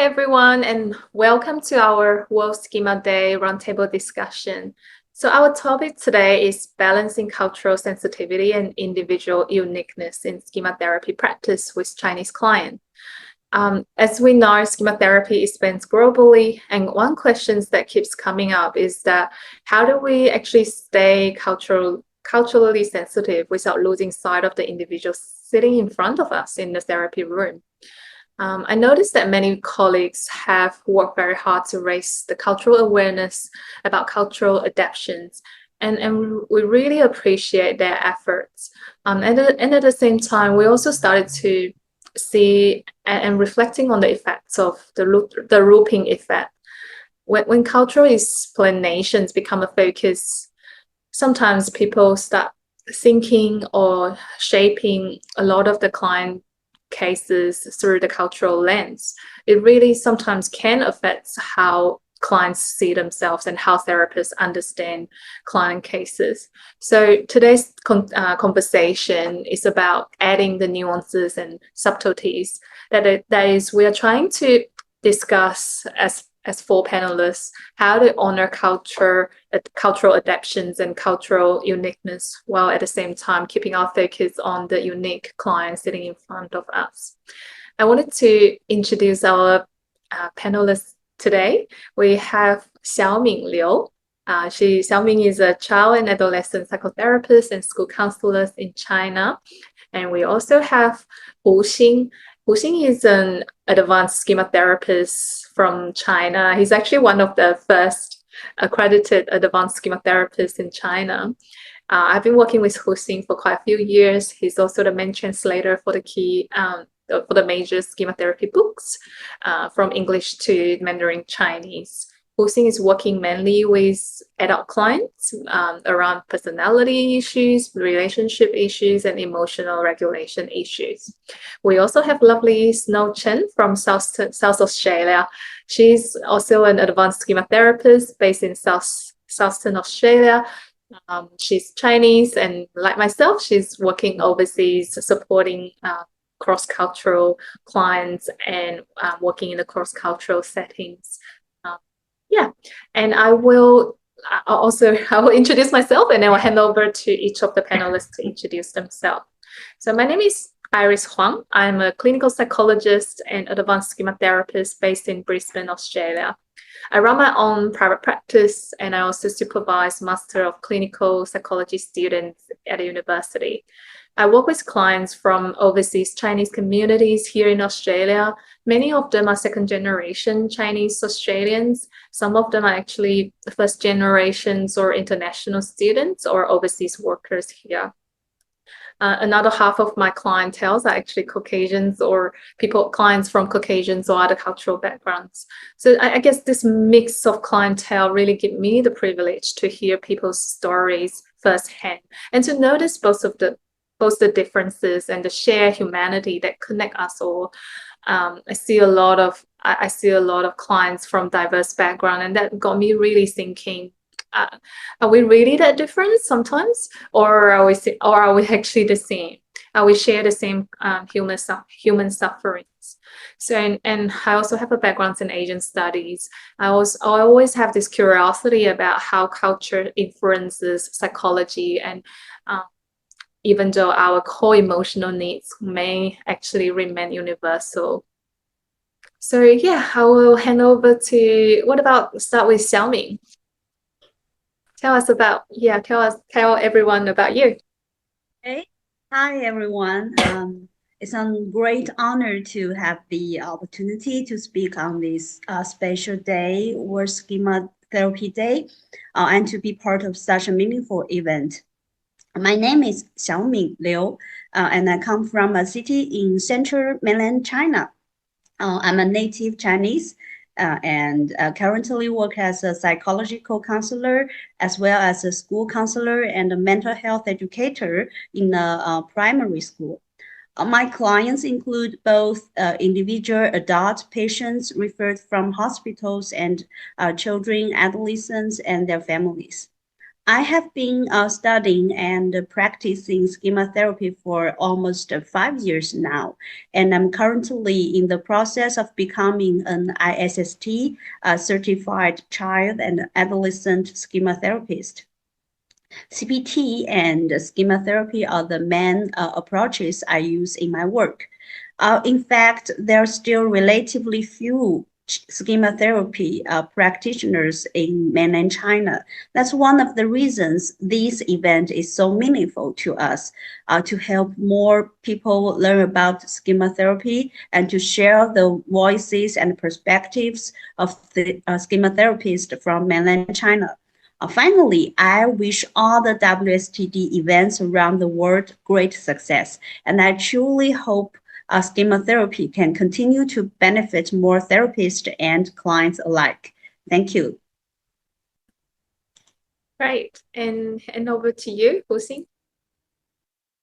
everyone, and welcome to our World Schema Day roundtable discussion. So our topic today is balancing cultural sensitivity and individual uniqueness in schema therapy practice with Chinese clients. As we know, schema therapy expands globally, and one question that keeps coming up is that how do we actually stay culturally sensitive without losing sight of the individual sitting in front of us in the therapy room? I noticed that many colleagues have worked very hard to raise the cultural awareness about cultural adaptations, and we really appreciate their efforts. And at the same time, we also started to see and reflecting on the effects of the looping effect. When cultural explanations become a focus, sometimes people start thinking or shaping a lot of the client cases through the cultural lens. It really sometimes can affect how clients see themselves and how therapists understand client cases. So today's conversation is about adding the nuances and subtleties that is we are trying to discuss as four panelists how to honor cultural adaptations and cultural uniqueness while at the same time keeping our focus on the unique client sitting in front of us. I wanted to introduce our panelists today. We have Xiaoming Liao. Xiaoming is a child and adolescent psychotherapist and school counselor in China. And we also have Hsing. Hsing is an advanced schema therapist from China. He's actually one of the first accredited advanced schema therapists in China. I've been working with Hsing for quite a few years. He's also the main translator for the major schema therapy books from English to Mandarin Chinese. Hsing is working mainly with adult clients around personality issues, relationship issues, and emotional regulation issues. We also have lovely Snow Chen from South Australia. She's also an advanced schema therapist based in Southern Australia. She's Chinese, and like myself, she's working overseas supporting cross-cultural clients and working in the cross-cultural settings. And I will introduce myself, and then I'll hand over to each of the panelists to introduce themselves. So my name is Iris Huang. I'm a clinical psychologist and advanced schema therapist based in Brisbane, Australia. I run my own private practice, and I also supervise Master of Clinical Psychology students at a university. I work with clients from overseas Chinese communities here in Australia. Many of them are second generation Chinese Australians. Some of them are actually first generations or international students or overseas workers here. Another half of my clientele are actually Caucasians or clients from Caucasians or other cultural backgrounds. So I guess this mix of clientele really give me the privilege to hear people's stories firsthand and to notice both the differences and the shared humanity that connect us all. I see a lot of clients from diverse background, and that got me really thinking: are we really that different sometimes, or are we actually the same? Are we share the same human sufferings? So, and I also have a background in Asian studies. I always have this curiosity about how culture influences psychology, and even though our core emotional needs may actually remain universal. So yeah, I will hand over to, start with Xiaoming. Tell everyone about you. Hey, hi everyone. It's a great honor to have the opportunity to speak on this special day, World Schema Therapy Day, and to be part of such a meaningful event. My name is Xiaoming Liao, and I come from a city in central mainland China. I'm a native Chinese and currently work as a psychological counselor as well as a school counselor and a mental health educator in a primary school. My clients include both individual adult patients referred from hospitals and children, adolescents, and their families. I have been studying and practicing schema therapy for almost 5 years now, and I'm currently in the process of becoming an ISST, a certified child and adolescent schema therapist. CBT and schema therapy are the main approaches I use in my work. In fact, there are still relatively few schema therapy practitioners in mainland China. That's one of the reasons this event is so meaningful to us, to help more people learn about schema therapy and to share the voices and perspectives of the schema therapists from mainland China. Finally, I wish all the WSTD events around the world great success, and I truly hope schema therapy can continue to benefit more therapists and clients alike. Thank you. Great. And over to you, Hsing.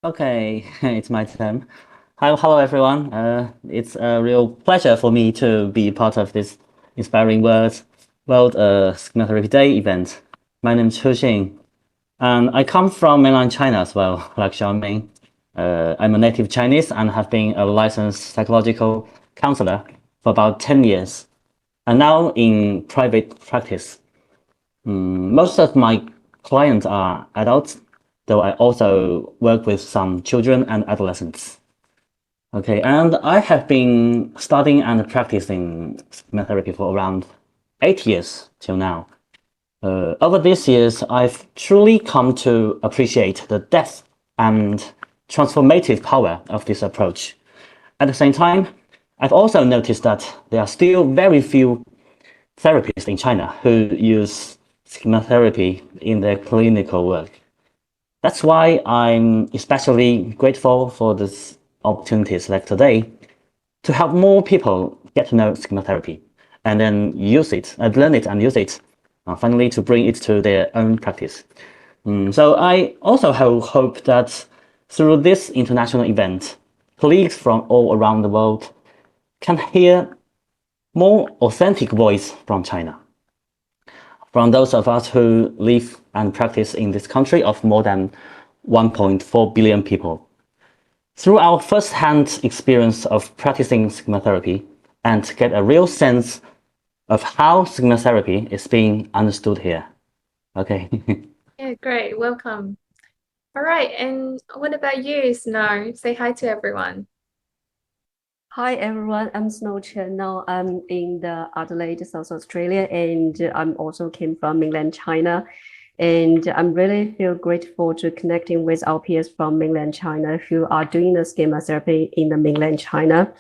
Okay, it's my turn. Hi, hello everyone. It's a real pleasure for me to be part of this inspiring World Schema Therapy Day event. My name is Hsing, and I come from mainland China as well, like Xiaoming. I'm a native Chinese and have been a licensed psychological counselor for about 10 years, and now in private practice. Most of my clients are adults, though I also work with some children and adolescents. Okay, and I have been studying and practicing schema therapy for around 8 years till now. Over these years, I've truly come to appreciate the depth and transformative power of this approach. At the same time, I've also noticed that there are still very few therapists in China who use schema therapy in their clinical work. That's why I'm especially grateful for this opportunities like today to help more people get to know schema therapy and then use it, learn it and use it, finally to bring it to their own practice. So I also hope that through this international event, colleagues from all around the world can hear more authentic voice from China, from those of us who live and practice in this country of more than 1.4 billion people. Through our first-hand experience of practicing schema therapy and get a real sense of how schema therapy is being understood here. Okay. Yeah, great. Welcome. All right. And what about you, Snow? Say hi to everyone. Hi everyone, I'm Snow Chen. Now I'm in the Adelaide, South Australia, and I'm also came from mainland China. And I'm really feel grateful to connecting with our peers from mainland China who are doing the schema therapy in the mainland China.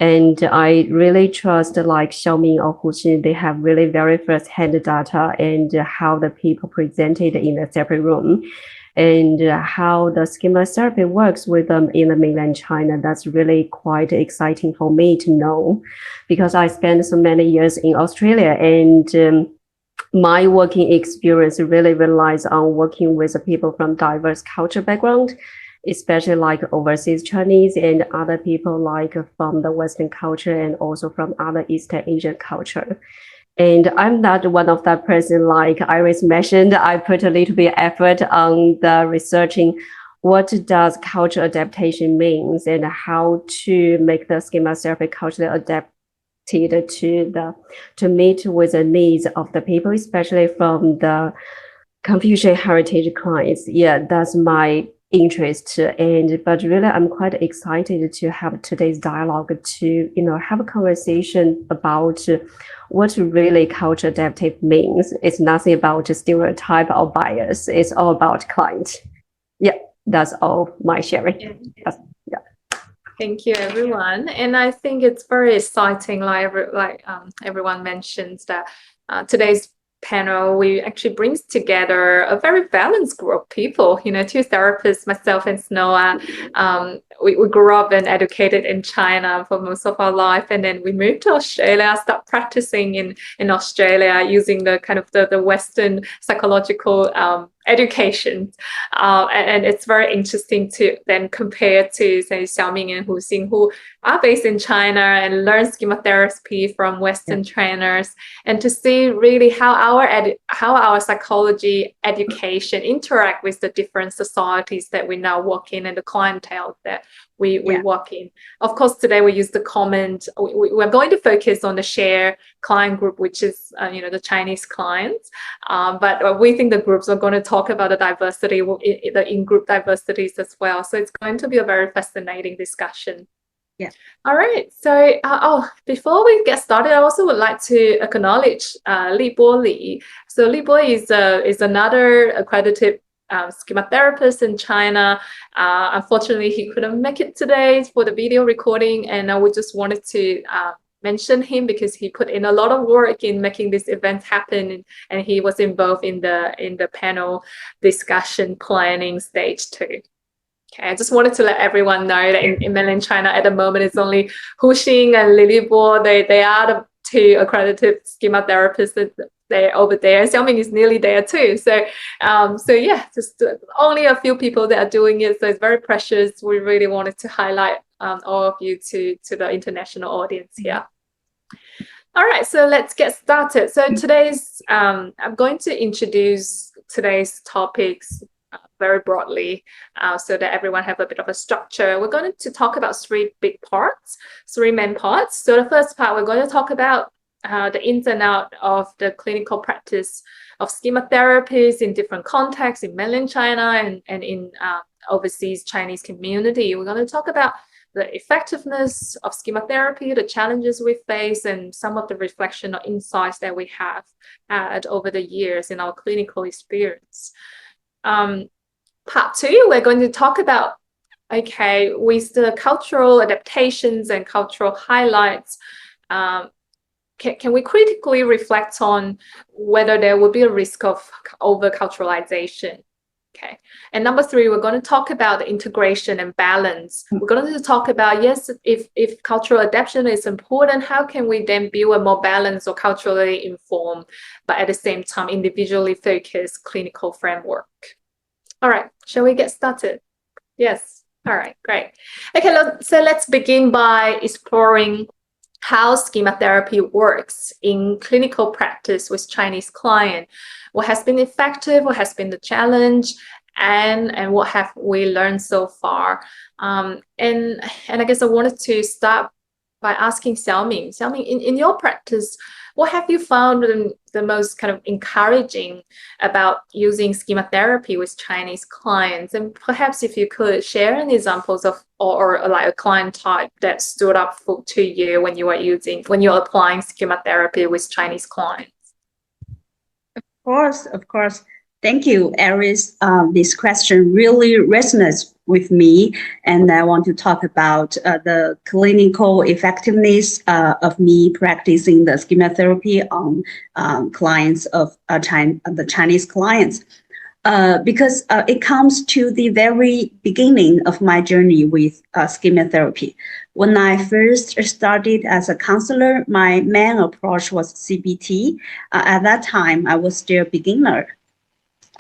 And I really trust like Xiaoming or Hsing, they have really very first-hand data and how the people presented in the therapy room and how the schema therapy works with them in the mainland China. That's really quite exciting for me to know because I spent so many years in Australia and my working experience really relies on working with people from diverse culture background, especially like overseas Chinese and other people like from the Western culture and also from other East Asian culture. And I'm not one of that person like Iris mentioned. I put a little bit effort on the researching what does cultural adaptation means and how to make the schema therapy culturally adapted to meet with the needs of the people, especially from the Confucian heritage clients. Yeah, that's my interest. But really I'm quite excited to have today's dialogue to have a conversation about what really culture adaptive means. It's nothing about stereotype or bias. It's all about client. Yeah, that's all my sharing. Yeah. Thank you, everyone. And I think it's very exciting, like everyone mentions that today's panel, we actually brings together a very balanced group of people, two therapists, myself and Snow. We grew up and educated in China for most of our life. And then we moved to Australia, start practicing in Australia using the kind of the Western psychological education. And it's very interesting to then compare to, say, Xiaoming and Hsing, who are based in China and learn schema therapy from Western trainers, and to see really how our psychology education interact with the different societies that we now work in and the clientele that we work in. Of course, today we use the comment. We're going to focus on the share client group, which is the Chinese clients. But we think the groups are going to talk about the diversity, the in-group diversities as well. So it's going to be a very fascinating discussion. Yeah. All right. So, before we get started, I also would like to acknowledge Libo Li. So Libo is another accredited schema therapist in China. Unfortunately, he couldn't make it today for the video recording, and we just wanted to mention him because he put in a lot of work in making this event happen, and he was involved in the panel discussion planning stage too. Okay, I just wanted to let everyone know that in mainland China at the moment it's only Hsing and Lily Bo. They are the two accredited schema therapists that they're over there. Xiaoming is nearly there too. So yeah, just only a few people that are doing it. So it's very precious. We really wanted to highlight all of you to the international audience here. All right, so let's get started. So today's I'm going to introduce today's topics very broadly, so that everyone have a bit of a structure. We're going to talk about three main parts. So the first part, we're going to talk about the ins and out of the clinical practice of schema therapies in different contexts in mainland China and in overseas Chinese community. We're going to talk about the effectiveness of schema therapy, the challenges we face, and some of the reflection or insights that we have had over the years in our clinical experience. Part two, we're going to talk about, with the cultural adaptations and cultural highlights, can we critically reflect on whether there will be a risk of over-culturalization? Okay. And number three, we're going to talk about the integration and balance. We're going to talk about, yes, if cultural adaptation is important, how can we then build a more balanced or culturally informed, but at the same time, individually focused clinical framework? All right, shall we get started? Yes. All right, great. Okay, so let's begin by exploring how schema therapy works in clinical practice with Chinese clients. What has been effective, what has been the challenge, and what have we learned so far? And I guess I wanted to start by asking Xiaoming. Xiaoming, in your practice, what have you found the most kind of encouraging about using schema therapy with Chinese clients? And perhaps if you could share any examples of or like a client type that stood up to you when you're applying schema therapy with Chinese clients. Of course. Thank you, Aris. This question really resonates with me, and I want to talk about the clinical effectiveness of me practicing the schema therapy on clients of the Chinese clients, because it comes to the very beginning of my journey with schema therapy. When I first started as a counselor, my main approach was CBT. At that time, I was still a beginner.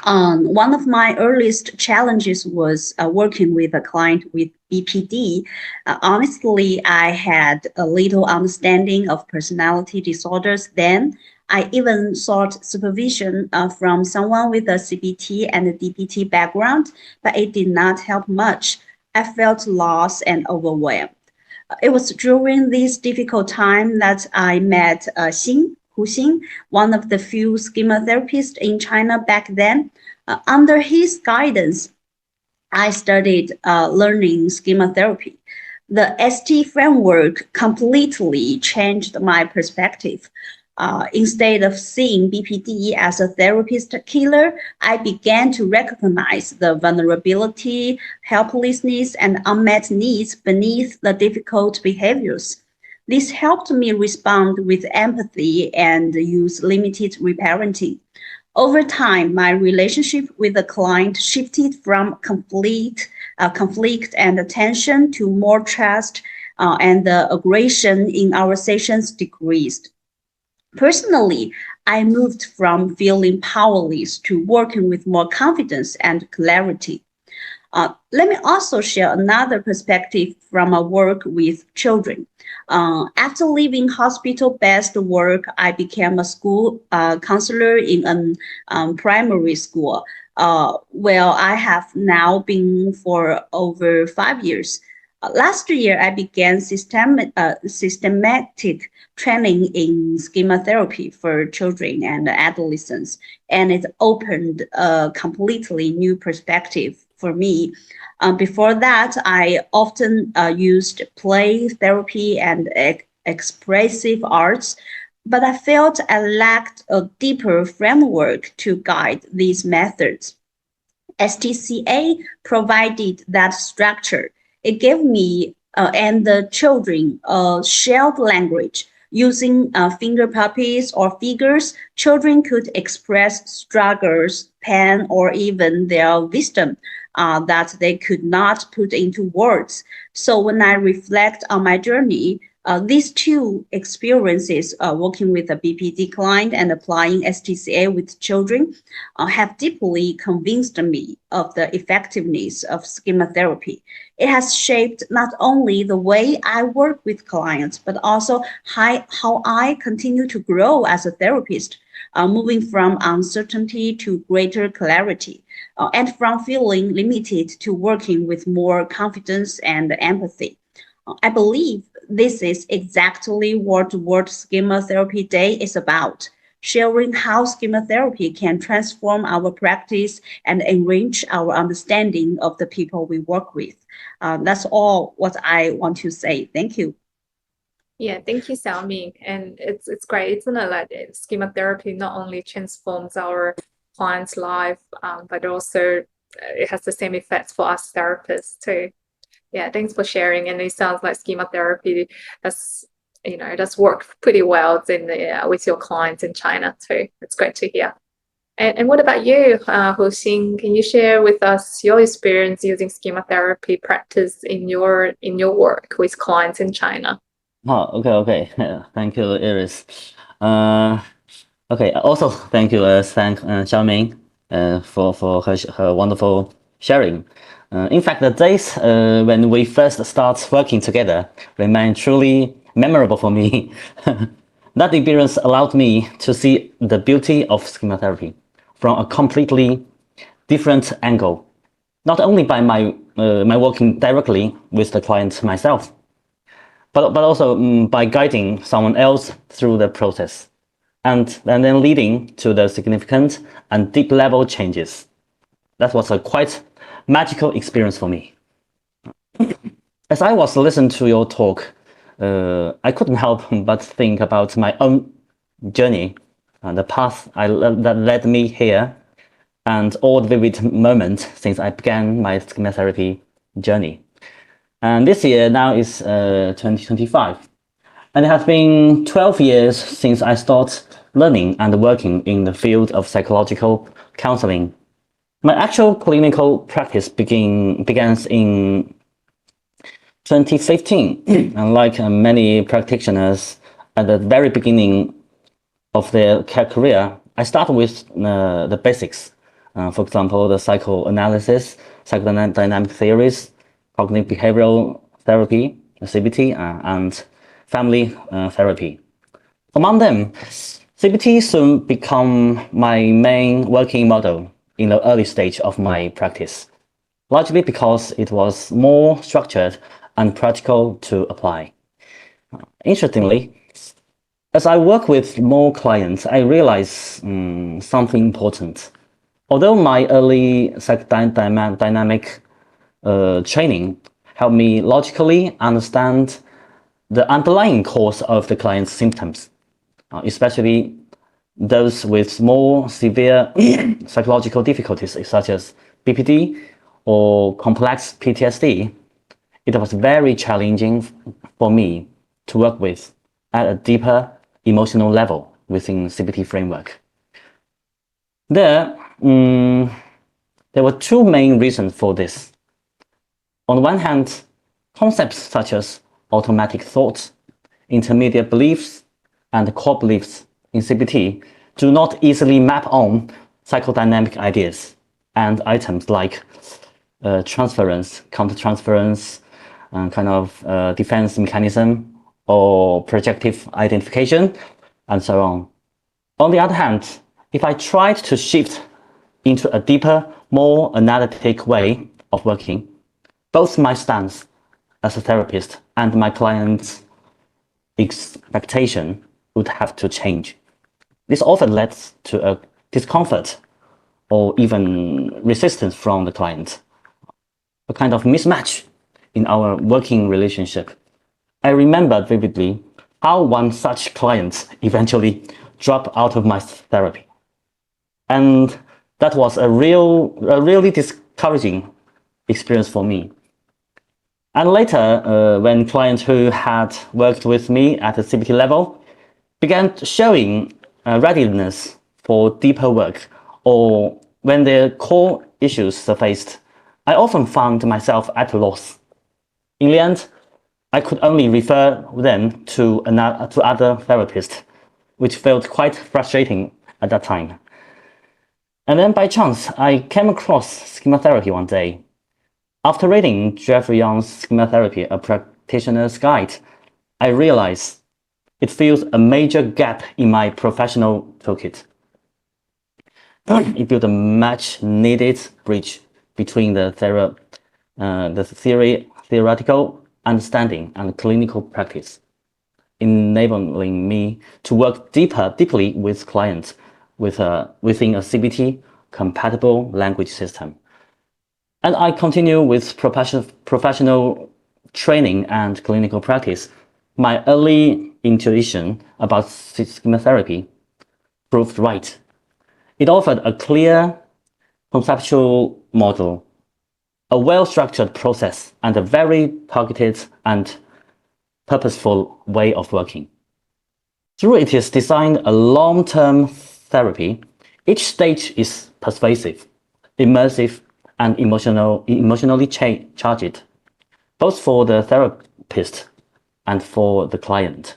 One of my earliest challenges was working with a client with BPD. Honestly, I had a little understanding of personality disorders then. I even sought supervision from someone with a CBT and a DBT background, but it did not help much. I felt lost and overwhelmed. It was during this difficult time that I met Hsing Xu, one of the few schema therapists in China back then. Under his guidance, I started learning schema therapy. The ST framework completely changed my perspective. Instead of seeing BPD as a therapist killer, I began to recognize the vulnerability, helplessness, and unmet needs beneath the difficult behaviors. This helped me respond with empathy and use limited reparenting. Over time, my relationship with the client shifted from conflict and tension to more trust, and the aggression in our sessions decreased. Personally, I moved from feeling powerless to working with more confidence and clarity. Let me also share another perspective from my work with children. After leaving hospital-based work, I became a school counselor in a primary school, where I have now been for over 5 years. Last year, I began systematic training in schema therapy for children and adolescents, and it opened a completely new perspective for me. Before that, I often used play therapy and expressive arts, but I felt I lacked a deeper framework to guide these methods. STCA provided that structure. It gave me and the children a shared language. Using finger puppies or figures, children could express struggles, pain, or even their wisdom that they could not put into words. So when I reflect on my journey, these two experiences, working with a BPD client and applying STCA with children, have deeply convinced me of the effectiveness of schema therapy. It has shaped not only the way I work with clients, but also how I continue to grow as a therapist, moving from uncertainty to greater clarity, and from feeling limited to working with more confidence and empathy. I believe this is exactly what World Schema Therapy Day is about, sharing how schema therapy can transform our practice and enrich our understanding of the people we work with. That's all what I want to say. Thank you. Yeah, thank you, Xiaoming. And it's great, isn't it? Like schema therapy not only transforms our client's life, but also it has the same effects for us therapists too. Yeah, thanks for sharing. And it sounds like schema therapy does, does work pretty well with your clients in China too. It's great to hear. And what about you, Hsing? Can you share with us your experience using schema therapy practice in your work with clients in China? Oh, okay. Thank you, Iris. Okay. Also, thank you, thank Xiaoming, for her wonderful sharing. In fact, the days when we first start working together remain truly memorable for me. That experience allowed me to see the beauty of schema therapy from a completely different angle. Not only by my working directly with the client myself, but also by guiding someone else through the process, and then leading to the significant and deep level changes. That was a quite magical experience for me. As I was listening to your talk, I couldn't help but think about my own journey, the path that led me here, and all the vivid moments since I began my schema therapy journey. And this year now is 2025. And it has been 12 years since I started learning and working in the field of psychological counseling. My actual clinical practice begins in 2015. And like many practitioners at the very beginning of their career, I started with the basics. For example, the psychoanalysis, psychodynamic theories, cognitive behavioral therapy, CBT, and family therapy. Among them, CBT soon became my main working model in the early stage of my practice, largely because it was more structured and practical to apply. Interestingly, as I work with more clients, I realize something important. Although my early psychodynamic training helped me logically understand the underlying cause of the client's symptoms, especially those with more severe psychological difficulties such as BPD or complex PTSD, it was very challenging for me to work with at a deeper emotional level within CBT framework. There were two main reasons for this. On the one hand, concepts such as automatic thoughts, intermediate beliefs, and core beliefs in CBT do not easily map on psychodynamic ideas and items like transference, countertransference, kind of defense mechanism, or projective identification, and so on. On the other hand, if I tried to shift into a deeper, more analytic way of working, both my stance as a therapist and my client's expectation would have to change. This often leads to a discomfort or even resistance from the client, a kind of mismatch in our working relationship. I remember vividly how one such client eventually dropped out of my therapy. And that was a really discouraging experience for me. And later, when clients who had worked with me at the CBT level began showing readiness for deeper work, or when their core issues surfaced, I often found myself at a loss. In the end, I could only refer them to other therapists, which felt quite frustrating at that time. And then by chance, I came across Schema Therapy one day. After reading Jeffrey Young's Schema Therapy, a practitioner's guide, I realized it fills a major gap in my professional toolkit. It built a much-needed bridge between the theoretical understanding and clinical practice, enabling me to work deeply with clients within a CBT-compatible language system. And I continue with professional training and clinical practice. My early intuition about Schema Therapy proved right. It offered a clear conceptual model, a well-structured process, and a very targeted and purposeful way of working. Through it is designed a long-term therapy. Each stage is persuasive, immersive, and emotionally charged, both for the therapist and for the client.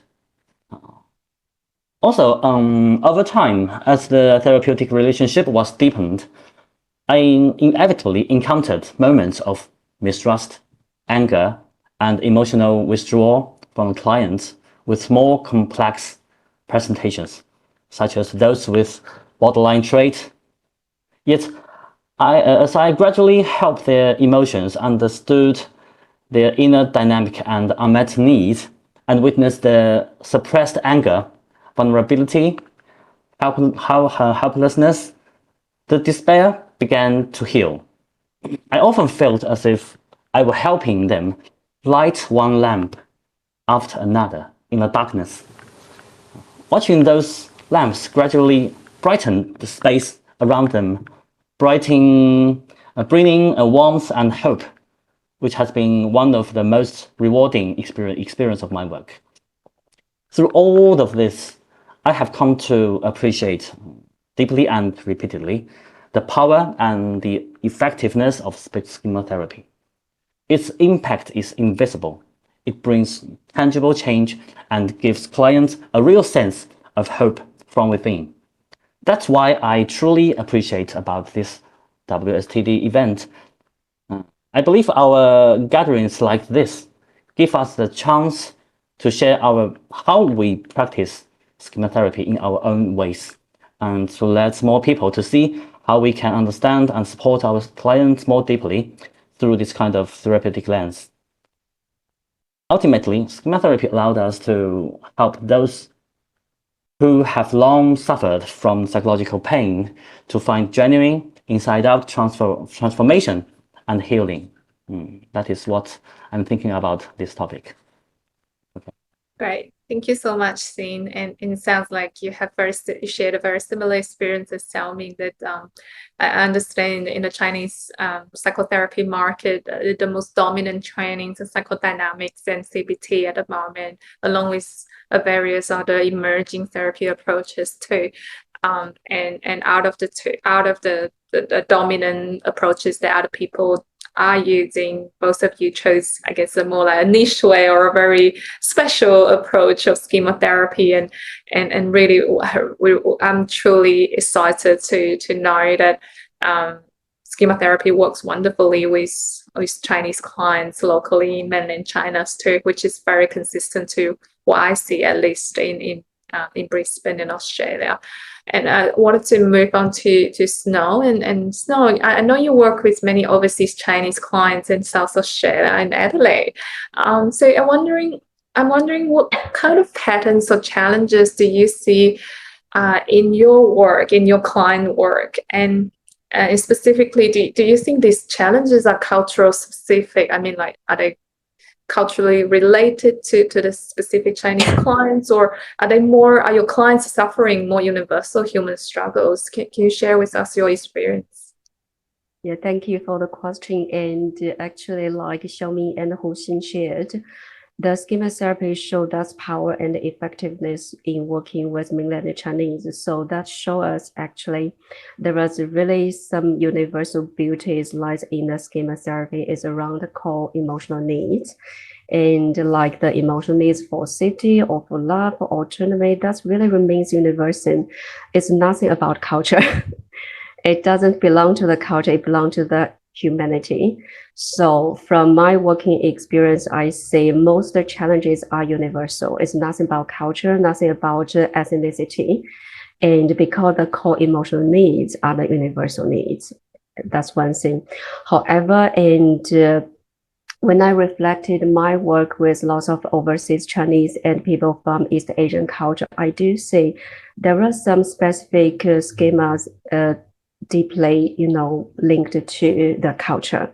Also, over time, as the therapeutic relationship was deepened, I inevitably encountered moments of mistrust, anger, and emotional withdrawal from clients with more complex presentations, such as those with borderline trait. Yet, as I gradually helped their emotions, understood their inner dynamic and unmet needs, and witnessed their suppressed anger, vulnerability, helplessness, the despair began to heal. I often felt as if I were helping them light one lamp after another in the darkness. Watching those lamps gradually brighten the space around them, bringing a warmth and hope, which has been one of the most rewarding experience of my work. Through all of this, I have come to appreciate deeply and repeatedly the power and the effectiveness of Schema Therapy. Its impact is invisible. It brings tangible change and gives clients a real sense of hope from within. That's why I truly appreciate about this WSTD event. I believe our gatherings like this give us the chance to share how we practice Schema Therapy in our own ways, and to let more people to see how we can understand and support our clients more deeply through this kind of therapeutic lens. Ultimately, Schema Therapy allowed us to help those who have long suffered from psychological pain to find genuine inside-out transformation and healing. That is what I'm thinking about this topic. Okay. Great. Thank you so much, Hsing. And it sounds like you shared a very similar experience as Xiaoming, that I understand in the Chinese psychotherapy market, the most dominant trainings are psychodynamics and CBT at the moment, along with various other emerging therapy approaches too. And out of the dominant approaches that other people are using, both of you chose, I guess, a more like a niche way or a very special approach of schema therapy, and really, I'm truly excited to know that schema therapy works wonderfully with Chinese clients locally in mainland China too, which is very consistent to what I see, at least in Brisbane in Australia. And I wanted to move on to Snow. And Snow, I know you work with many overseas Chinese clients in South Australia and Adelaide. So I'm wondering what kind of patterns or challenges do you see in your work, in your client work, and specifically, do you think these challenges are cultural specific? I mean, like, are they culturally related to the specific Chinese clients, or are your clients suffering more universal human struggles? Can you share with us your experience? Yeah, thank you for the question. And actually, like Xiaoming and Hsing shared, the schema therapy showed us power and effectiveness in working with mainland Chinese. So that shows us actually there was really some universal beauties lies in the schema therapy is around the core emotional needs. And like the emotional needs for safety or for love or autonomy, that really remains universal. It's nothing about culture. It doesn't belong to the culture, it belongs to the humanity. So from my working experience, I say most of the challenges are universal. It's nothing about culture, nothing about ethnicity. And because the core emotional needs are the universal needs. That's one thing. However, when I reflected my work with lots of overseas Chinese and people from East Asian culture, I do see there are some specific schemas deeply, linked to the culture.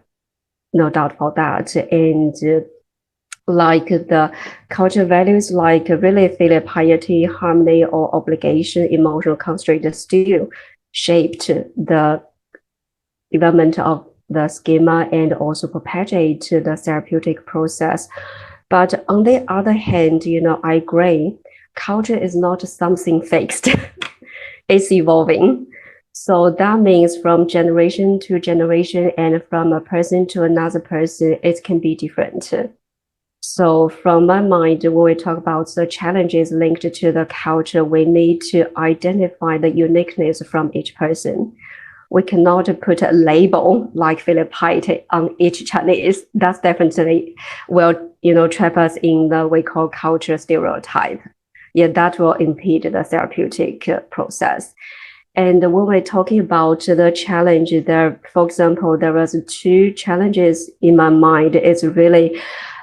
No doubt for that. And like the culture values, like really filial piety, harmony, or obligation, emotional constraint still shaped the development of the schema and also perpetuate the therapeutic process. But on the other hand, I agree, culture is not something fixed. It's evolving. So that means from generation to generation and from a person to another person, it can be different. So from my mind, when we talk about the challenges linked to the culture, we need to identify the uniqueness from each person. We cannot put a label like filial piety on each Chinese. That's definitely will, trap us in the we call culture stereotype. Yeah, that will impede the therapeutic process. And when we're talking about the challenge there, for example, there was 2 challenges in my mind. It's really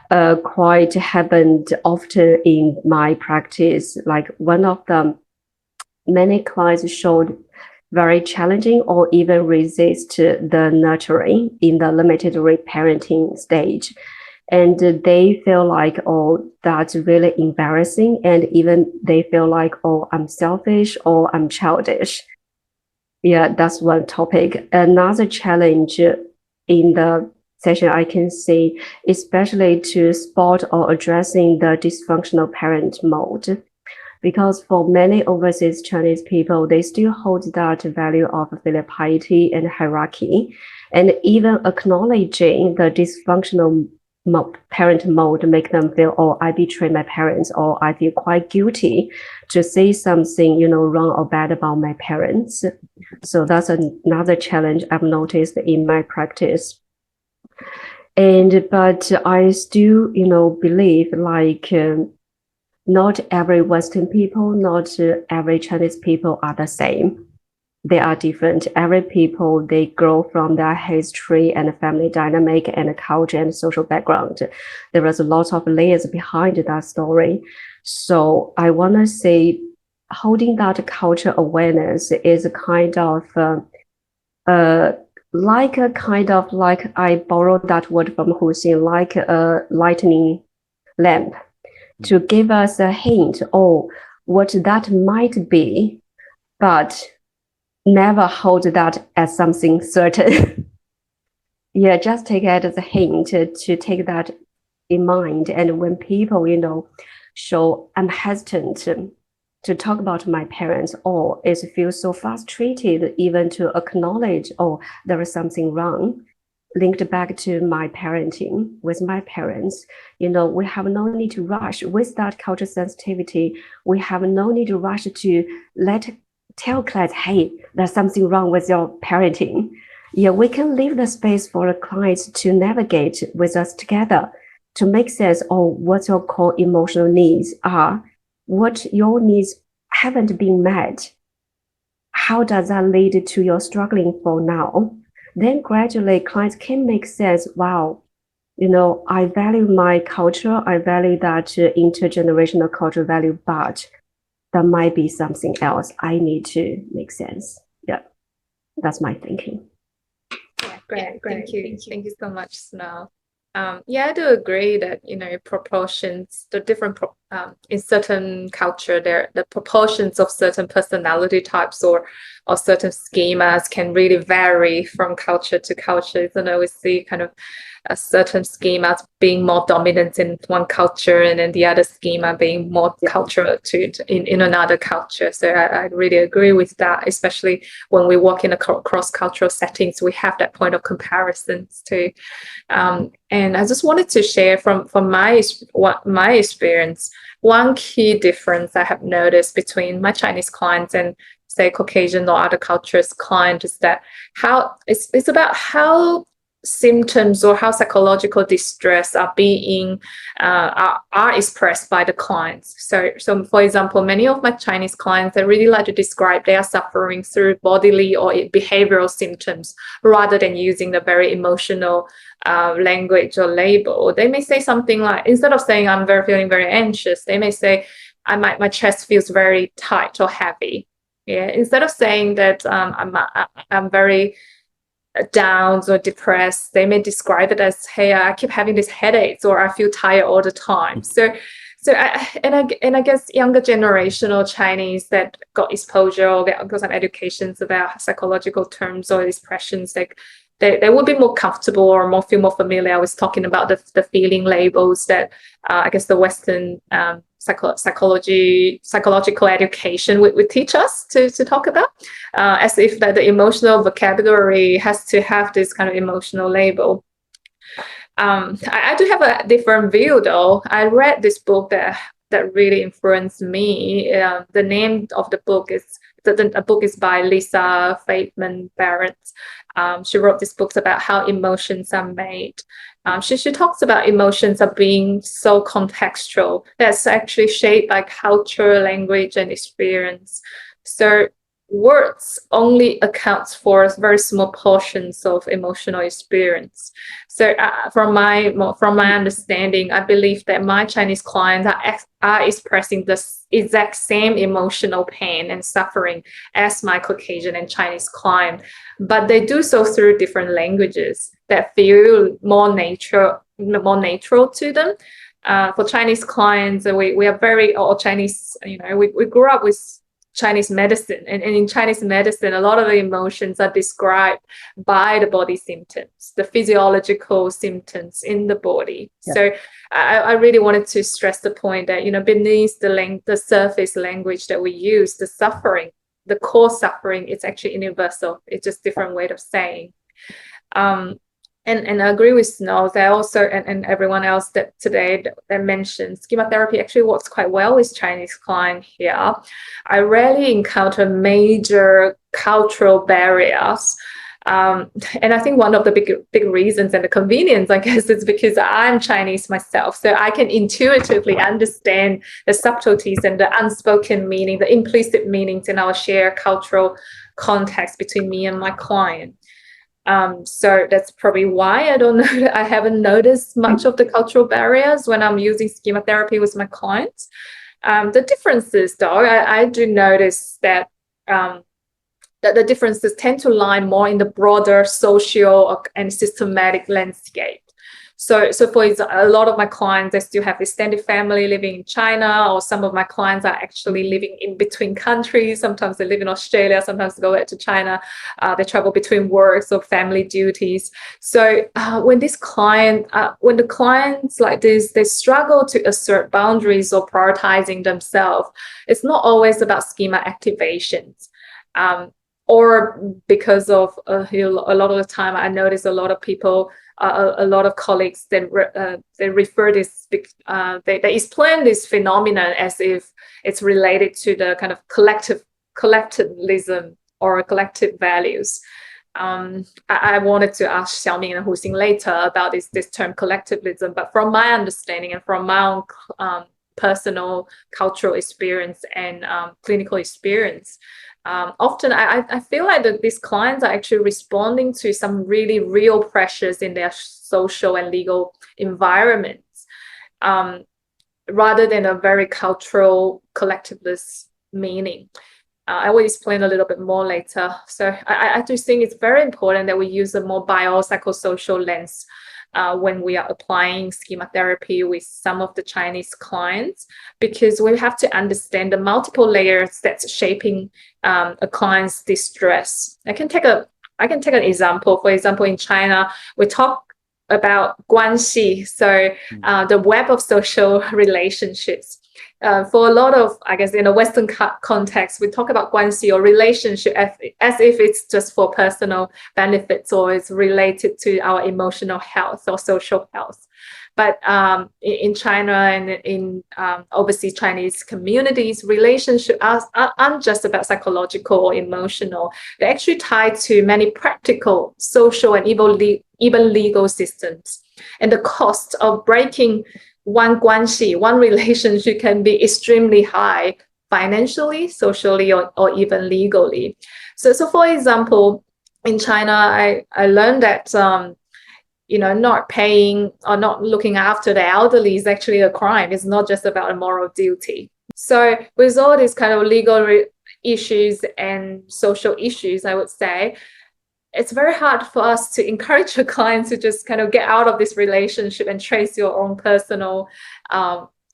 quite happened often in my practice. Like one of them, many clients showed very challenging or even resist the nurturing in the limited reparenting stage. And they feel like, oh, that's really embarrassing. And even they feel like, oh, I'm selfish or I'm childish. Yeah, that's one topic. Another challenge in the session I can see, especially to spot or addressing the dysfunctional parent mode. Because for many overseas Chinese people, they still hold that value of filial piety and hierarchy. And even acknowledging the dysfunctional parent mode make them feel, oh, I betrayed my parents, or I feel quite guilty to say something, wrong or bad about my parents. So that's another challenge I've noticed in my practice. But I still, believe like not every Western people, not every Chinese people are the same. They are different. Every people, they grow from their history and family dynamic and culture and social background. There is a lot of layers behind that story. So I want to say holding that culture awareness is a kind of like I borrowed that word from Hsing, like a lightning lamp to give us a hint of what that might be, but never hold that as something certain. Yeah, just take it as a hint to take that in mind. And when people, show I'm hesitant to talk about my parents, or is feel so frustrated even to acknowledge, oh, there is something wrong. linked back to my parenting with my parents. We have no need to rush with that cultural sensitivity. We have no need to rush to tell clients, hey, there's something wrong with your parenting. Yeah, we can leave the space for the clients to navigate with us together to make sense of what your core emotional needs are, what your needs haven't been met. How does that lead to your struggling for now? Then gradually clients can make sense. Wow, I value my culture. I value that intergenerational cultural value, but there might be something else I need to make sense. Yeah, that's my thinking. Yeah, great. Thank you. Thank you so much, Snow. Yeah, I do agree that, proportions, the different in certain culture, the proportions of certain personality types or certain schemas can really vary from culture to culture. We see kind of a certain schemas being more dominant in one culture and then the other schema being more cultural in another culture. So I really agree with that, especially when we work in a cross-cultural settings, we have that point of comparisons too. And I just wanted to share from my experience, one key difference I have noticed between my Chinese clients and say Caucasian or other cultures client is that how it's about how symptoms or how psychological distress are being are expressed by the clients. So for example, many of my Chinese clients, they really like to describe their suffering through bodily or behavioral symptoms rather than using the very emotional language or label. They may say something like, instead of saying I'm feeling very anxious, they may say my chest feels very tight or heavy. Yeah, instead of saying that I'm very down or depressed, they may describe it as, hey, I keep having these headaches or I feel tired all the time. So I guess younger generational Chinese that got exposure or got some educations about psychological terms or expressions, like they would be more comfortable or feel more familiar with talking about the feeling labels that I guess the Western psychological education would teach us to talk about, as if that the emotional vocabulary has to have this kind of emotional label. I do have a different view though. I read this book that really influenced me. The name of the book is the book is by Lisa Feynman Barrett. She wrote these books about how emotions are made. She talks about emotions are being so contextual. That's actually shaped by culture, language, and experience. So words only accounts for very small portions of emotional experience. So from my understanding, I believe that my Chinese clients are expressing the exact same emotional pain and suffering as my Caucasian and Chinese client, but they do so through different languages that feel more natural to them. For Chinese clients, we are very all Chinese. We grew up with Chinese medicine, and in Chinese medicine, a lot of the emotions are described by the body symptoms, the physiological symptoms in the body. Yeah. So I really wanted to stress the point that beneath the surface language that we use, the suffering, the core suffering, it's actually universal. It's just different way of saying. And I agree with Snow that also, and everyone else that today that mentioned schema therapy actually works quite well with Chinese clients here. I rarely encounter major cultural barriers. And I think one of the big reasons and the convenience, I guess, is because I'm Chinese myself. So I can intuitively understand the subtleties and the unspoken meaning, the implicit meanings in our shared cultural context between me and my client. So that's probably why I haven't noticed much of the cultural barriers when I'm using schema therapy with my clients. The differences, though, I do notice that the differences tend to lie more in the broader social and systematic landscape. So for example, a lot of my clients, they still have extended family living in China, or some of my clients are actually living in between countries. Sometimes they live in Australia, sometimes they go back to China. They travel between works or family duties. So when the clients like this, they struggle to assert boundaries or prioritizing themselves, it's not always about schema activations. or because of a lot of the time, I notice a lot of people, a lot of colleagues, they refer this, they explain this phenomenon as if it's related to the kind of collectivism or collective values. I wanted to ask Xiaoming and Hsing later about this term collectivism, but from my understanding and from my own personal cultural experience and clinical experience, often I feel like that these clients are actually responding to some really real pressures in their social and legal environments, rather than a very cultural collectivist meaning. I will explain a little bit more later. So I do think it's very important that we use a more biopsychosocial lens when we are applying schema therapy with some of the Chinese clients, because we have to understand the multiple layers that's shaping a client's distress. I can take an example. For example, in China, we talk about guanxi, so the web of social relationships. For a lot of, I guess, in a Western context, we talk about guanxi or relationship as if it's just for personal benefits or it's related to our emotional health or social health. But in China and in overseas Chinese communities, relationships aren't just about psychological or emotional. They're actually tied to many practical, social, and even legal systems. And the cost of breaking one guanxi, one relationship, can be extremely high financially, socially, or even legally. So for example, in China, I learned that not paying or not looking after the elderly is actually a crime. It's not just about a moral duty. So with all these kind of legal issues and social issues, I would say, it's very hard for us to encourage your clients to just kind of get out of this relationship and chase your own personal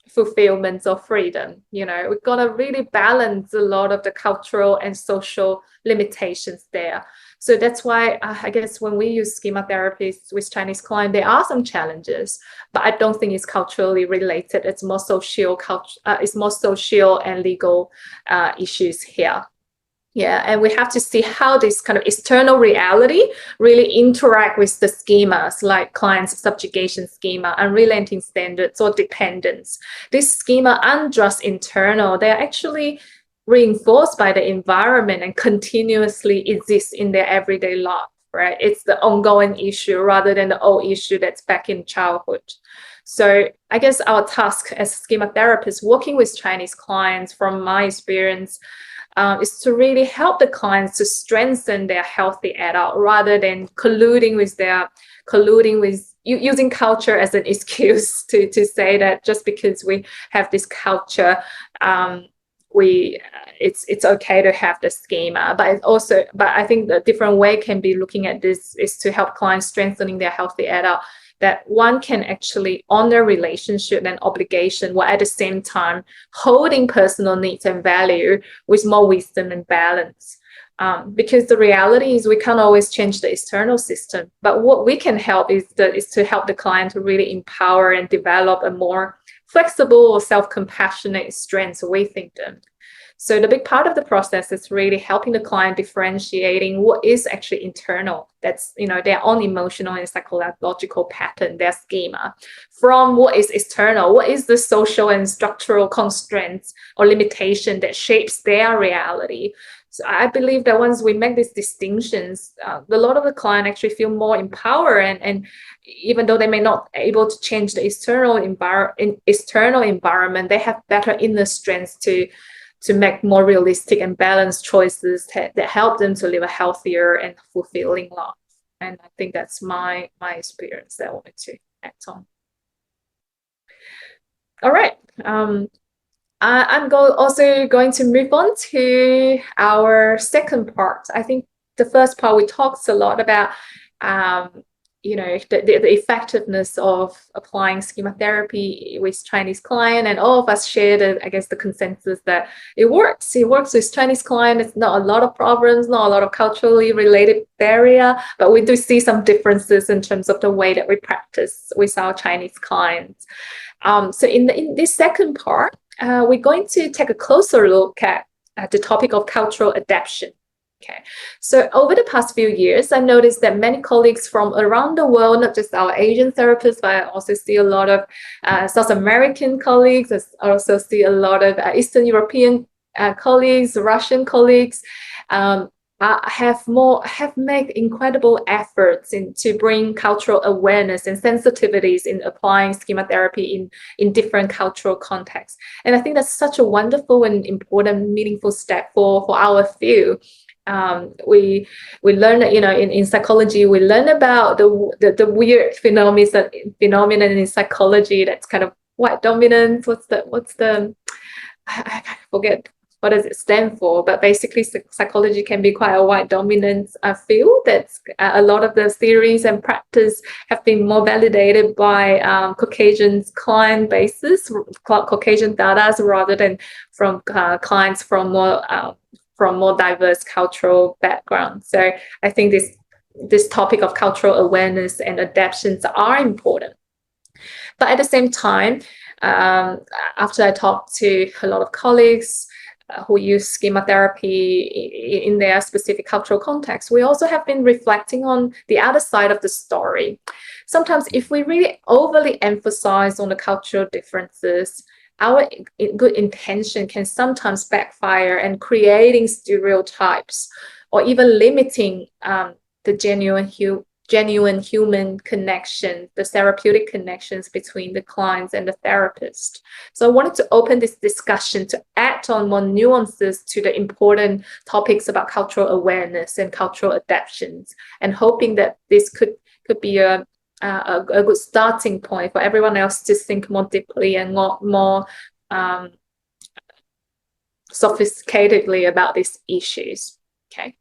fulfillment or freedom. We've got to really balance a lot of the cultural and social limitations there. So that's why I guess when we use schema therapies with Chinese clients, there are some challenges, but I don't think it's culturally related. It's more social and legal issues here. Yeah, and we have to see how this kind of external reality really interact with the schemas, like client's subjugation schema, unrelenting standards, or dependence. This schema aren't just internal, they're actually reinforced by the environment and continuously exist in their everyday life, right? It's the ongoing issue rather than the old issue that's back in childhood. So I guess our task as schema therapists working with Chinese clients, from my experience, is to really help the clients to strengthen their healthy adult rather than colluding with using culture as an excuse to say that just because we have this culture, it's okay to have the schema. But I think the different way can be looking at this is to help clients strengthening their healthy adult, that one can actually honor relationship and obligation while at the same time holding personal needs and value with more wisdom and balance. Because the reality is we can't always change the external system, but what we can help is to help the client to really empower and develop a more flexible or self-compassionate strength within them. So the big part of the process is really helping the client differentiating what is actually internal, that's their own emotional and psychological pattern, their schema, from what is external, what is the social and structural constraints or limitation that shapes their reality. So I believe that once we make these distinctions, a lot of the client actually feel more empowered, and even though they may not be able to change the external environment, they have better inner strength to make more realistic and balanced choices that help them to live a healthier and fulfilling life. And I think that's my experience that I wanted to act on. All right. I'm also going to move on to our second part. I think the first part we talked a lot about the effectiveness of applying schema therapy with Chinese client, and all of us shared, the consensus that it works. It works with Chinese client. It's not a lot of problems, not a lot of culturally related barrier, but we do see some differences in terms of the way that we practice with our Chinese clients. So in this second part, we're going to take a closer look at the topic of cultural adaptation. Okay, so over the past few years, I noticed that many colleagues from around the world, not just our Asian therapists, but I also see a lot of South American colleagues. I also see a lot of Eastern European colleagues, Russian colleagues, have made incredible efforts to bring cultural awareness and sensitivities in applying schema therapy in different cultural contexts. And I think that's such a wonderful and important, meaningful step for our field. We learn that, in psychology, we learn about the weird phenomenon in psychology that's kind of white dominance. What's the I forget what does it stand for, but basically psychology can be quite a white dominant field. That's a lot of the theories and practice have been more validated by Caucasian client bases, Caucasian data, rather than from clients from more diverse cultural backgrounds. So I think this topic of cultural awareness and adaptations are important. But at the same time, after I talked to a lot of colleagues who use schema therapy in their specific cultural context, we also have been reflecting on the other side of the story. Sometimes if we really overly emphasize on the cultural differences, our good intention can sometimes backfire and creating stereotypes or even limiting the genuine human connection, the therapeutic connections between the clients and the therapist. So I wanted to open this discussion to add on more nuances to the important topics about cultural awareness and cultural adaptations, and hoping that this could be a good starting point for everyone else to think more deeply and more sophisticatedly about these issues. Okay.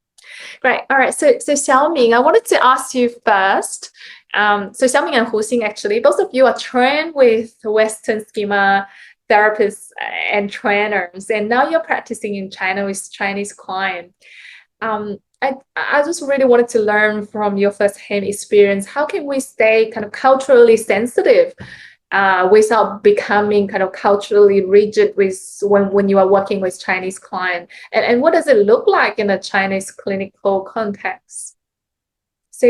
Great. All right. So Xiaoming, I wanted to ask you first. So Xiaoming and Hsing, actually, both of you are trained with Western schema therapists and trainers, and now you're practicing in China with Chinese clients. I just really wanted to learn from your first-hand experience, how can we stay kind of culturally sensitive without becoming kind of culturally rigid when you are working with Chinese clients? And what does it look like in a Chinese clinical context? So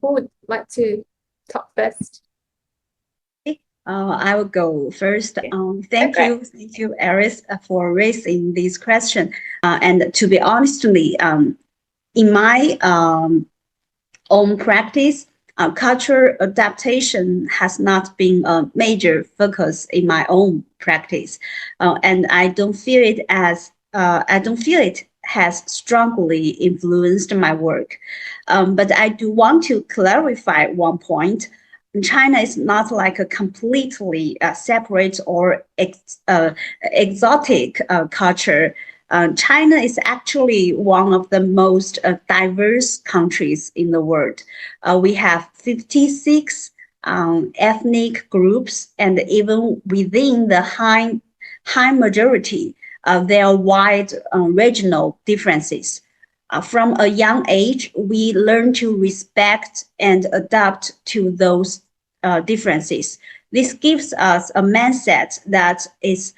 who would like to talk first? I will go first. Thank you, Aris, for raising this question. And to be honestly, in my own practice, cultural adaptation has not been a major focus in my own practice, and I don't feel it has strongly influenced my work. But I do want to clarify one point. China is not like a completely separate or exotic culture. China is actually one of the most diverse countries in the world. We have 56 ethnic groups, and even within the high majority, there are wide regional differences. From a young age, we learn to respect and adapt to those differences. This gives us a mindset that is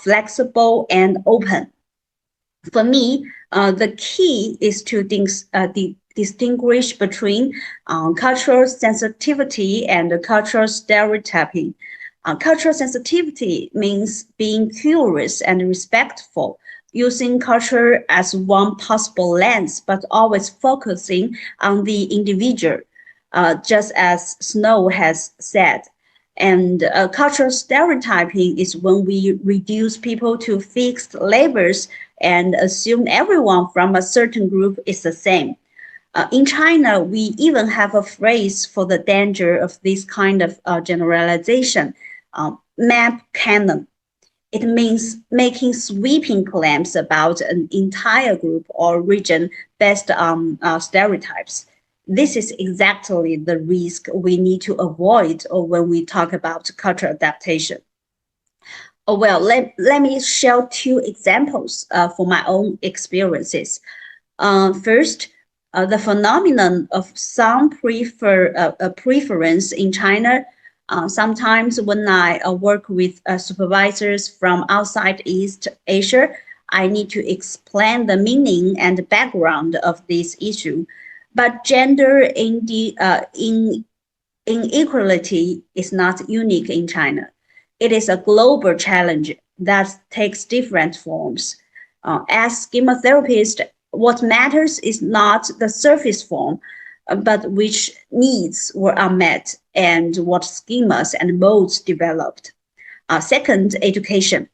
flexible and open. For me, the key is to distinguish between cultural sensitivity and cultural stereotyping. Cultural sensitivity means being curious and respectful, using culture as one possible lens, but always focusing on the individual, just as Snow has said. And cultural stereotyping is when we reduce people to fixed labels and assume everyone from a certain group is the same. In China, we even have a phrase for the danger of this kind of generalization, map canon. It means making sweeping claims about an entire group or region based on stereotypes. This is exactly the risk we need to avoid when we talk about cultural adaptation. Well, let me share two examples for my own experiences. First, the phenomenon of some preference in China. Sometimes when I work with supervisors from outside East Asia, I need to explain the meaning and background of this issue. But gender inequality is not unique in China. It is a global challenge that takes different forms. As schema therapists, what matters is not the surface form, but which needs were unmet and what schemas and modes developed. Second, education.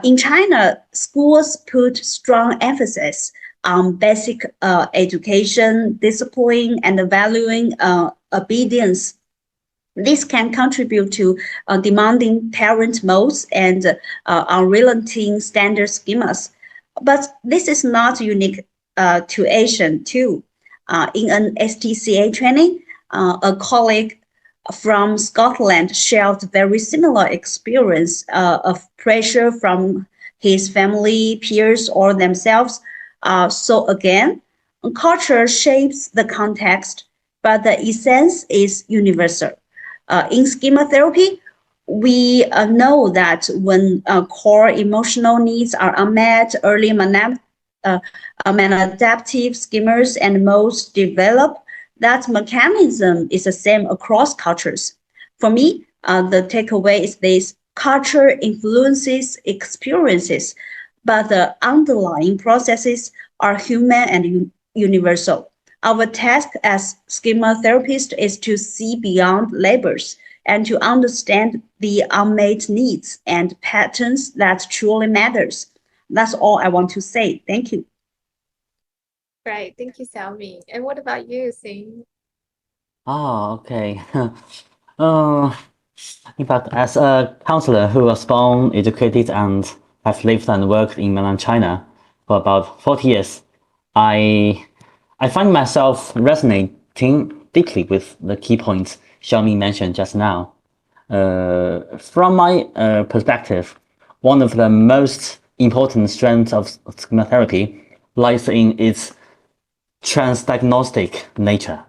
In China, schools put strong emphasis on basic education, discipline, and valuing obedience. This can contribute to demanding parent modes and unrelenting standard schemas. But this is not unique to Asian too. In an STCA training, a colleague from Scotland shared very similar experience of pressure from his family, peers, or themselves. So again, culture shapes the context, but the essence is universal. In schema therapy, we know that when core emotional needs are unmet, early maladaptive schemas and modes develop, that mechanism is the same across cultures. For me, the takeaway is this: culture influences experiences, but the underlying processes are human and universal. Our task as schema therapists is to see beyond labels and to understand the unmet needs and patterns that truly matters. That's all I want to say. Thank you. Great, thank you, Xiaoming. And what about you, Hsing? Okay. Uh, in fact, as a counselor who was born, educated, and has lived and worked in mainland China for about 40 years, I find myself resonating deeply with the key points Xiaoming mentioned just now. From my perspective, one of the most important strengths of schema therapy lies in its transdiagnostic nature.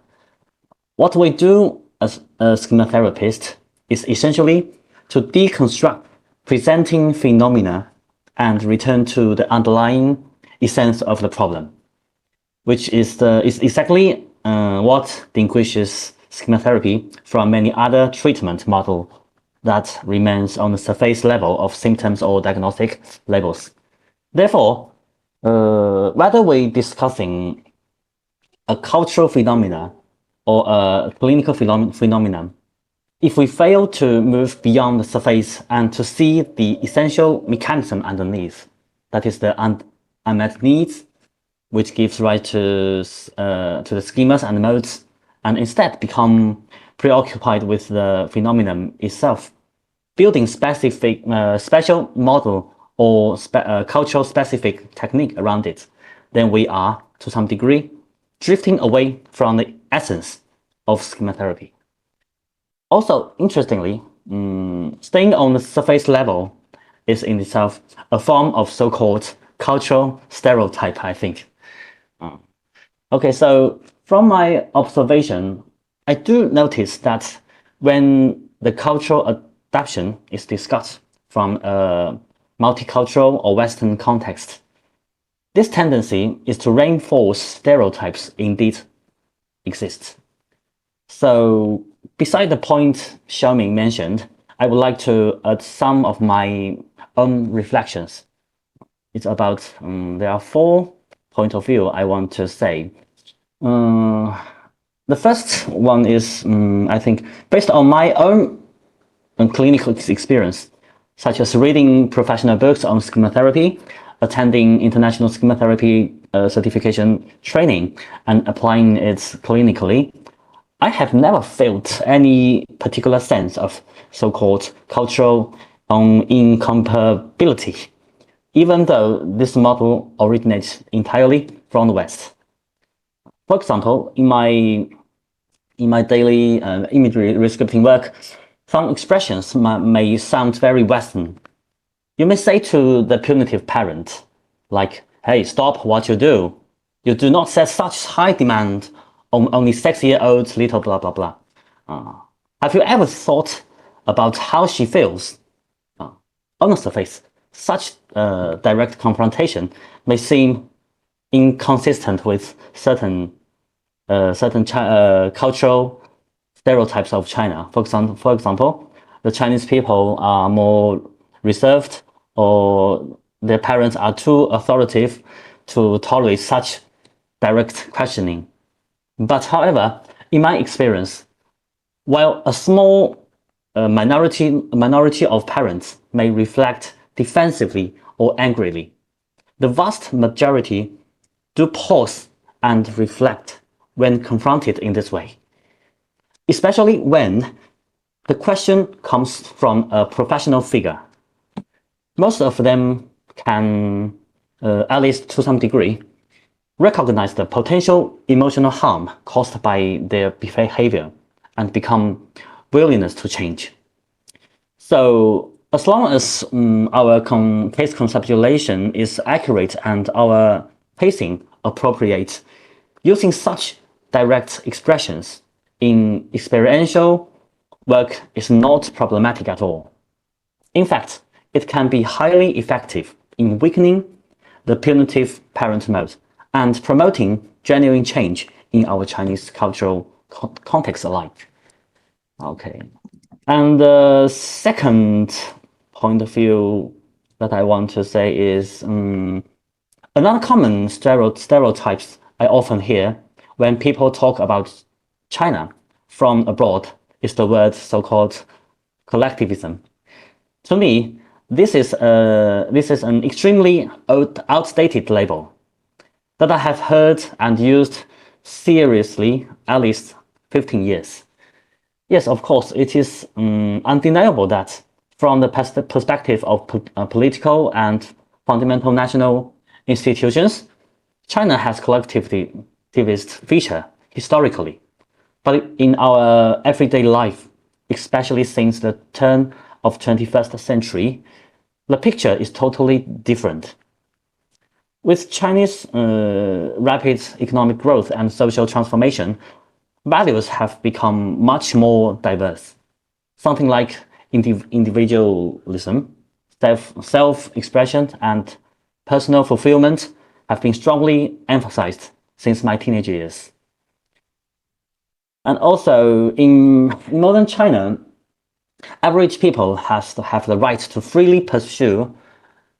What we do as a schema therapist is essentially to deconstruct presenting phenomena and return to the underlying essence of the problem, which is exactly what distinguishes schema therapy from many other treatment models that remains on the surface level of symptoms or diagnostic labels. Therefore, whether we're discussing a cultural phenomena or a clinical phenomenon, if we fail to move beyond the surface and to see the essential mechanism underneath, that is the unmet needs, which gives rise to the schemas and modes, and instead become preoccupied with the phenomenon itself, building special model or cultural specific technique around it, then we are, to some degree, drifting away from the essence of schema therapy. Also, interestingly, staying on the surface level is in itself a form of so-called cultural stereotype, I think. Okay, so from my observation, I do notice that when the cultural adaptation is discussed from a multicultural or Western context, this tendency is to reinforce stereotypes indeed exist. So beside the point Xiaoming mentioned, I would like to add some of my own reflections. It's about, there are 4 points of view I want to say. The first one is, I think, based on my own clinical experience, such as reading professional books on schema therapy, attending international schema therapy certification training, and applying it clinically. I have never felt any particular sense of so-called cultural incompatibility, even though this model originates entirely from the West. For example, in my daily imagery rescripting work, some expressions may sound very Western. You may say to the punitive parent, like, "Hey, stop what you do. You do not set such high demand on only 6-year-old little blah blah blah." Have you ever thought about how she feels on the surface? such direct confrontation may seem inconsistent with certain cultural stereotypes of China. For example, the Chinese people are more reserved, or their parents are too authoritative to tolerate such direct questioning. But however, in my experience, while a small minority of parents may reflect defensively or angrily, the vast majority do pause and reflect when confronted in this way, especially when the question comes from a professional figure. Most of them can, at least to some degree, recognize the potential emotional harm caused by their behavior and become willingness to change. So as long as our case conceptualization is accurate and our pacing appropriate, using such direct expressions in experiential work is not problematic at all. In fact, it can be highly effective in weakening the punitive parent mode and promoting genuine change in our Chinese cultural context alike. Okay. And the second point of view that I want to say is another common stereotypes I often hear when people talk about China from abroad is the word so-called collectivism. To me, this is an extremely outdated label that I have heard and used seriously at least 15 years. Yes, of course, it is undeniable that from the perspective of political and fundamental national institutions, China has collectivist feature historically. But in our everyday life, especially since the turn of 21st century, the picture is totally different. With Chinese rapid economic growth and social transformation, values have become much more diverse. Something like individualism, self-expression, and personal fulfillment have been strongly emphasized since my teenage years. And also, in modern China, average people have the right to freely pursue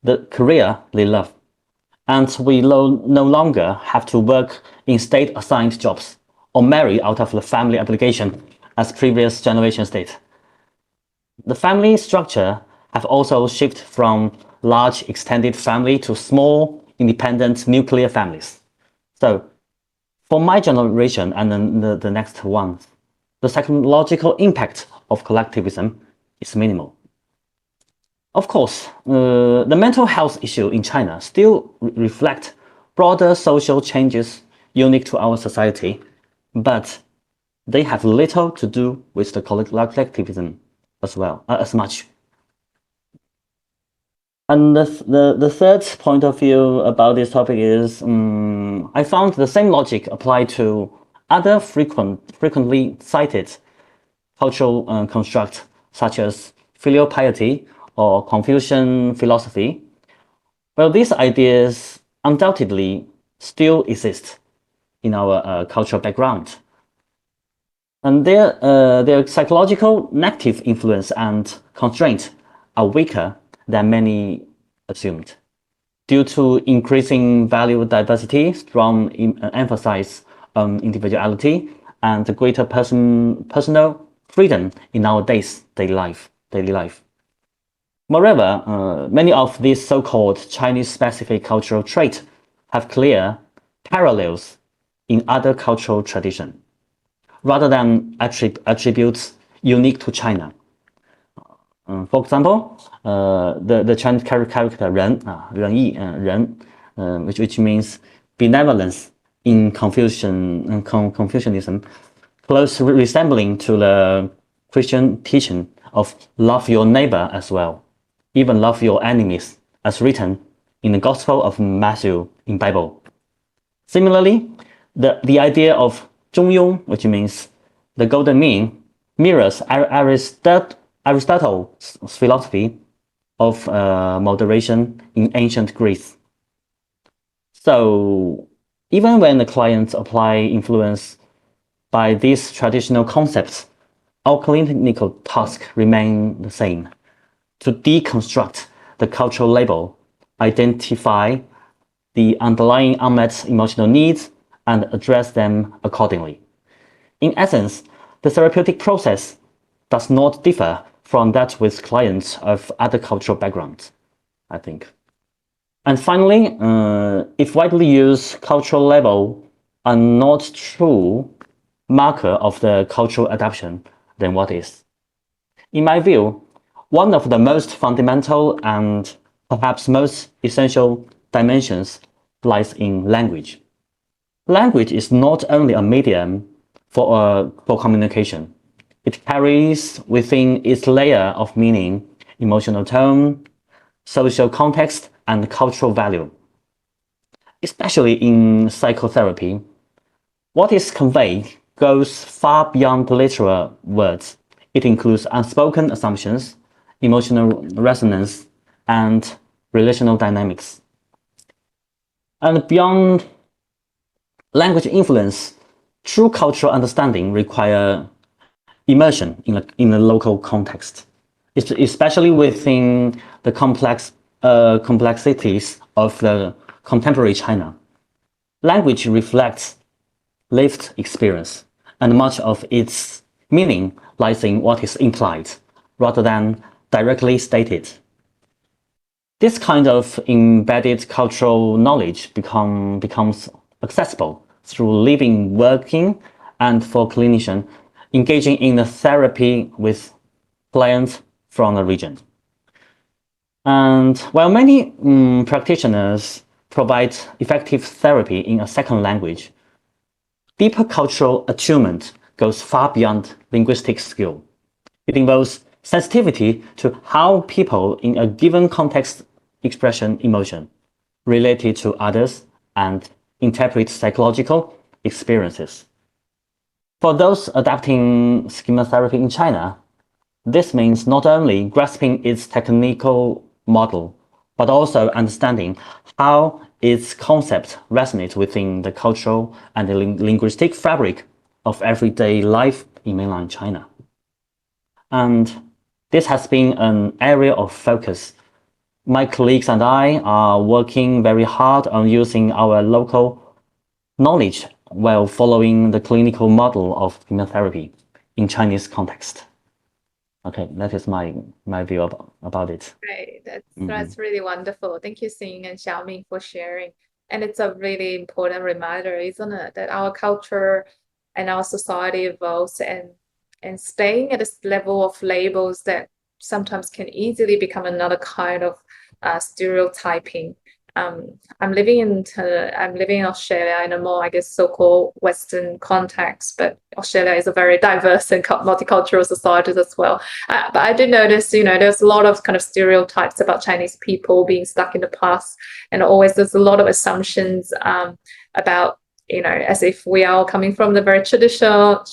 the career they love. And we no longer have to work in state-assigned jobs or marry out of the family obligation as previous generations did. The family structure have also shifted from large extended family to small independent nuclear families. So for my generation and then the next one, the psychological impact of collectivism is minimal. Of course, the mental health issue in China still reflect broader social changes unique to our society, but they have little to do with the collectivism as much. And the third point of view about this topic is I found the same logic applied to other frequently cited cultural constructs such as filial piety or Confucian philosophy. Well, these ideas undoubtedly still exist in our cultural background. And their psychological negative influence and constraint are weaker than many assumed. Due to increasing value diversity, strong emphasis on individuality, and the greater personal freedom in our daily life. Moreover, many of these so-called Chinese-specific cultural traits have clear parallels in other cultural traditions, rather than attributes unique to China. For example, the Chinese character 仁义, which means benevolence in Confucianism, closely resembling to the Christian teaching of love your neighbor as well, even love your enemies, as written in the Gospel of Matthew in Bible. Similarly, the idea of 中庸, which means the golden mean, mirrors Aristotle's philosophy of moderation in ancient Greece. So even when the clients apply influence by these traditional concepts, our clinical task remains the same: to deconstruct the cultural label, identify the underlying unmet emotional needs, and address them accordingly. In essence, the therapeutic process does not differ from that with clients of other cultural backgrounds, I think. And finally, if widely used cultural labels are not true marker of the cultural adaptation, then what is? In my view, one of the most fundamental and perhaps most essential dimensions lies in language. Language is not only a medium for communication. It carries within its layer of meaning, emotional tone, social context, and cultural value. Especially in psychotherapy, what is conveyed goes far beyond literal words. It includes unspoken assumptions, emotional resonance, and relational dynamics. And beyond language influence, true cultural understanding requires immersion in a local context, especially within the complexities of the contemporary China. Language reflects lived experience, and much of its meaning lies in what is implied, rather than directly stated. This kind of embedded cultural knowledge becomes accessible through living, working, and for clinicians engaging in the therapy with clients from the region. And while many practitioners provide effective therapy in a second language, deeper cultural attunement goes far beyond linguistic skill. It involves sensitivity to how people in a given context express emotion, related to others, and interpret psychological experiences. For those adapting schema therapy in China, this means not only grasping its technical model, but also understanding how its concepts resonate within the cultural and the linguistic fabric of everyday life in mainland China. And this has been an area of focus. My colleagues and I are working very hard on using our local knowledge while following the clinical model of schema therapy in Chinese context. Okay, that is my view about it. Great. That's really wonderful. Thank you, Hsing and Xiaoming, for sharing. And it's a really important reminder, isn't it, that our culture and our society evolves, and staying at this level of labels that sometimes can easily become another kind of stereotyping. I'm living in Australia in a more, I guess, so-called Western context, but Australia is a very diverse and multicultural society as well. But I did notice, there's a lot of kind of stereotypes about Chinese people being stuck in the past, and always there's a lot of assumptions about, as if we are coming from the very traditional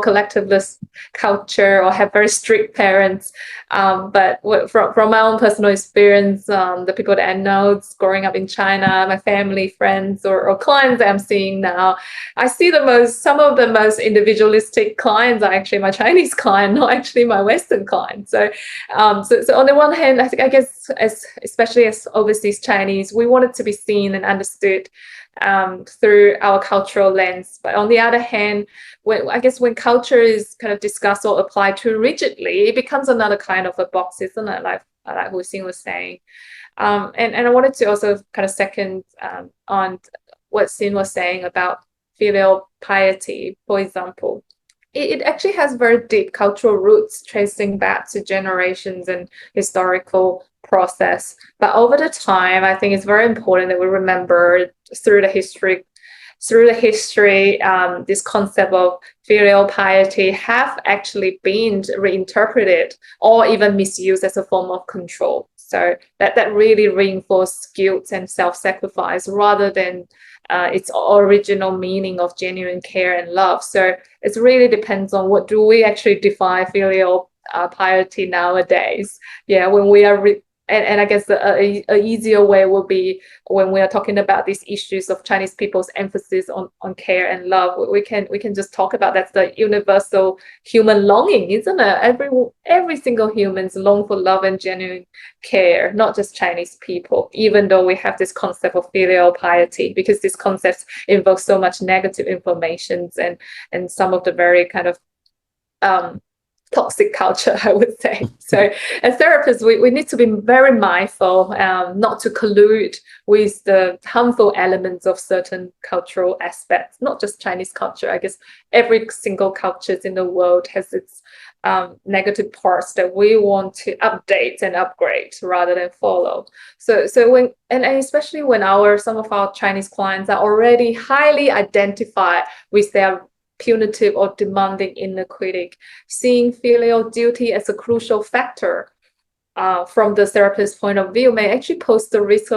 collectivist culture, or have very strict parents. But from my own personal experience, the people that I know growing up in China, my family, friends, or clients that I'm seeing now, I see some of the most individualistic clients are actually my Chinese client, not actually my Western client. So on the one hand, I guess especially as overseas Chinese, we wanted to be seen and understood through our cultural lens. But on the other hand, when culture is kind of discussed or applied too rigidly, it becomes another kind of a box, isn't it? Like Hsing was saying. And I wanted to also kind of second on what Hsing was saying about filial piety, for example. It actually has very deep cultural roots tracing back to generations and historical process. But over the time, I think it's very important that we remember through the history, this concept of filial piety have actually been reinterpreted or even misused as a form of control. So that really reinforced guilt and self-sacrifice rather than its original meaning of genuine care and love. So it really depends on what do we actually define filial piety nowadays. Yeah, when we are and I guess a easier way will be when we are talking about these issues of Chinese people's emphasis on care and love. We can just talk about that's the universal human longing, isn't it? Every single humans long for love and genuine care, not just Chinese people. Even though we have this concept of filial piety, because this concept involves so much negative information and some of the very kind of toxic culture, I would say. So as therapists, we need to be very mindful not to collude with the harmful elements of certain cultural aspects, not just Chinese culture. I guess every single culture in the world has its negative parts that we want to update and upgrade rather than follow. So when and especially when some of our Chinese clients are already highly identified with their punitive or demanding inner critic, seeing filial duty as a crucial factor from the therapist's point of view may actually pose the risk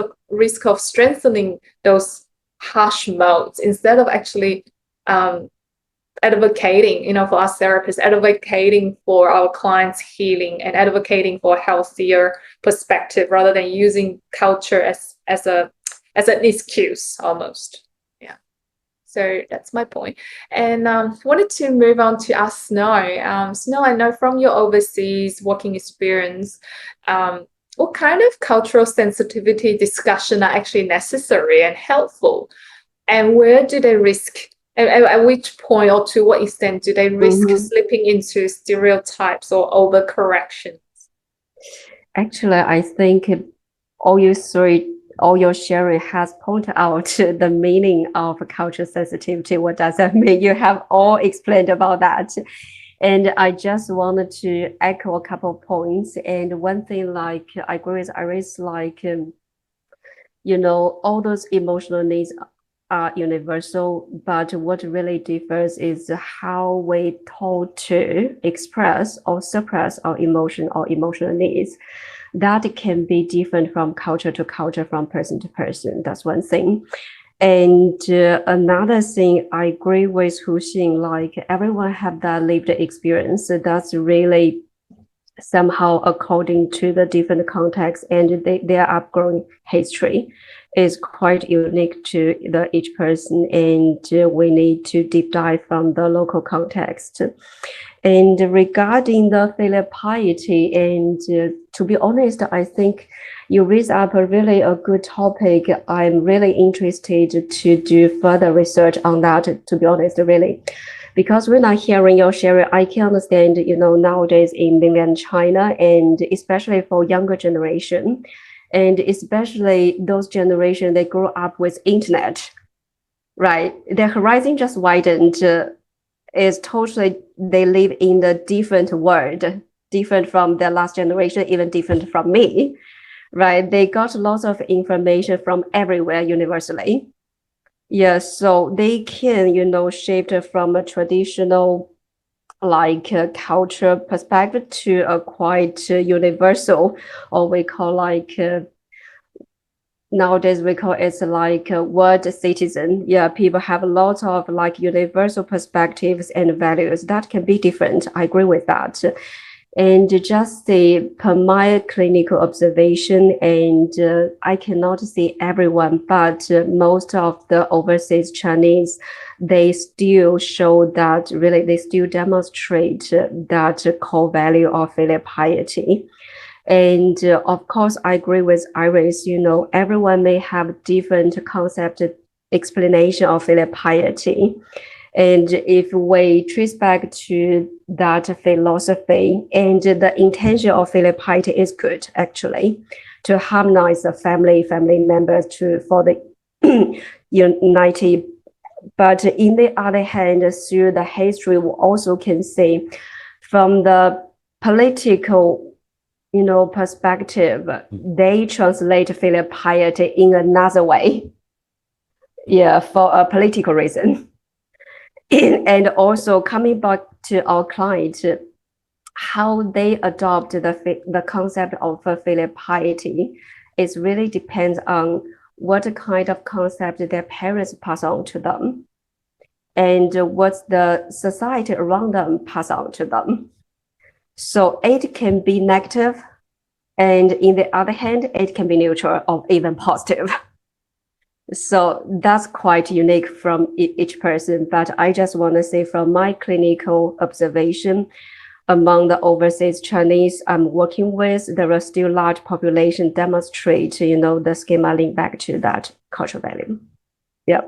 of strengthening those harsh modes instead of actually advocating, for us therapists, advocating for our clients' healing and advocating for a healthier perspective rather than using culture as an excuse almost. So that's my point. And wanted to move on to ask Snow. Snow, I know from your overseas working experience, what kind of cultural sensitivity discussion are actually necessary and helpful? And where do they risk, at which point or to what extent do they risk slipping into stereotypes or overcorrections? Actually, I think all your sharing has pointed out the meaning of cultural sensitivity. What does that mean? You have all explained about that. And I just wanted to echo a couple of points. And one thing, I agree with Iris, all those emotional needs are universal, but what really differs is how we taught to express or suppress our emotion or emotional needs. That can be different from culture to culture, from person to person. That's one thing. And another thing, I agree with Hsing, everyone have that lived experience. So that's really somehow according to the different context and their upgrowing history is quite unique to each person, and we need to deep dive from the local context. And regarding the filial piety, and to be honest, I think you raise up a good topic. I'm really interested to do further research on that, to be honest, really. Because when I'm hearing your sharing, I can understand, nowadays in mainland China, and especially for younger generation, and especially those generation, they grow up with internet, right? Their horizon just widened. Is totally, they live in a different world, different from their last generation, even different from me, right? They got lots of information from everywhere universally. Yeah, so they can, shift from a traditional culture perspective to a quite universal, or we call nowadays we call it world citizen. Yeah, people have lots of universal perspectives and values that can be different. I agree with that. And just per my clinical observation, and I cannot see everyone, but most of the overseas Chinese, they still show that really, they still demonstrate that core value of filial piety. And of course, I agree with Iris, everyone may have different concept explanation of filial piety. And if we trace back to that philosophy, and the intention of filial piety is good, actually, to harmonize the family members for the unity. But in the other hand, through the history, we also can see from the political perspective, they translate filial piety in another way. Yeah, for a political reason. And also coming back to our client, how they adopt the concept of filial piety, it really depends on what kind of concept their parents pass on to them, and what the society around them pass on to them. So it can be negative, and in the other hand, it can be neutral or even positive. So that's quite unique from each person. But I just want to say from my clinical observation, among the overseas Chinese I'm working with, there are still large population demonstrate, the schema link back to that cultural value. Yeah.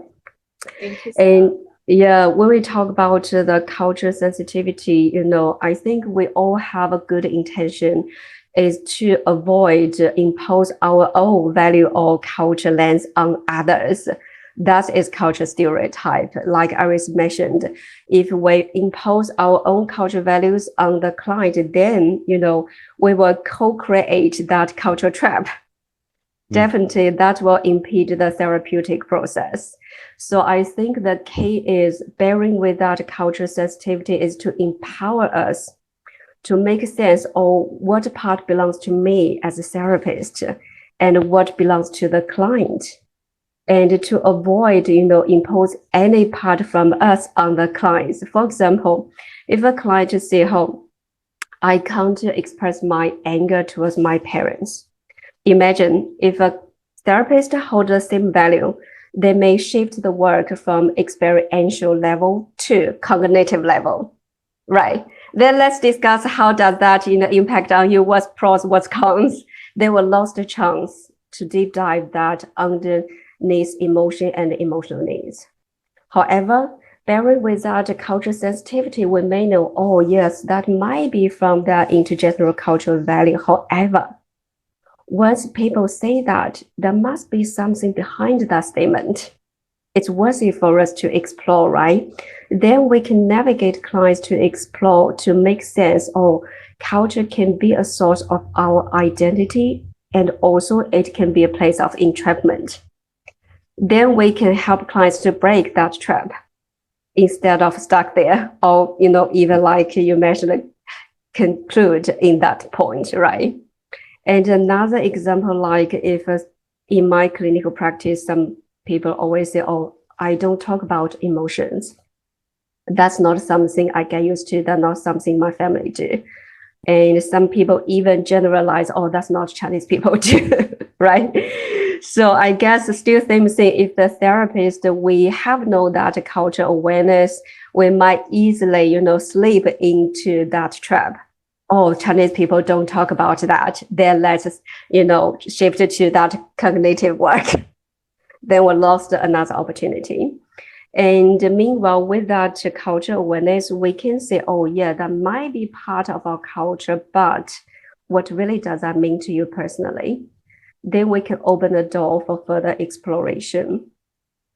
Thank you. And yeah, when we talk about the culture sensitivity, I think we all have a good intention is to avoid impose our own value or culture lens on others. That is culture stereotype. Like Iris mentioned, if we impose our own culture values on the client, then, we will co-create that culture trap. Definitely that will impede the therapeutic process. So I think the key is bearing with that culture sensitivity is to empower us to make sense of what part belongs to me as a therapist and what belongs to the client, and to avoid, impose any part from us on the clients. For example, if a client say, I can't express my anger towards my parents. Imagine if a therapist holds the same value, they may shift the work from experiential level to cognitive level, right? Then let's discuss how does that impact on you, what's pros, what's cons. They will lose the chance to deep dive that underneath emotion and emotional needs. However, bearing with that cultural sensitivity, we may know, oh yes, that might be from the intergenerational cultural value. However, once people say that, there must be something behind that statement. It's worthy for us to explore, right? Then we can navigate clients to explore, to make sense of culture can be a source of our identity, and also it can be a place of entrapment. Then we can help clients to break that trap instead of stuck there, or, even like you mentioned, conclude in that point, right? And another example, like if in my clinical practice, some people always say, oh, I don't talk about emotions. That's not something I get used to. That's not something my family do. And some people even generalize, oh, that's not Chinese people do, right? So I guess still same thing, if the therapist, we have no that culture awareness, we might easily, slip into that trap. Oh, Chinese people don't talk about that. Then let's, shift to that cognitive work. Then we lost another opportunity. And meanwhile, with that culture awareness, we can say, oh yeah, that might be part of our culture, but what really does that mean to you personally? Then we can open the door for further exploration.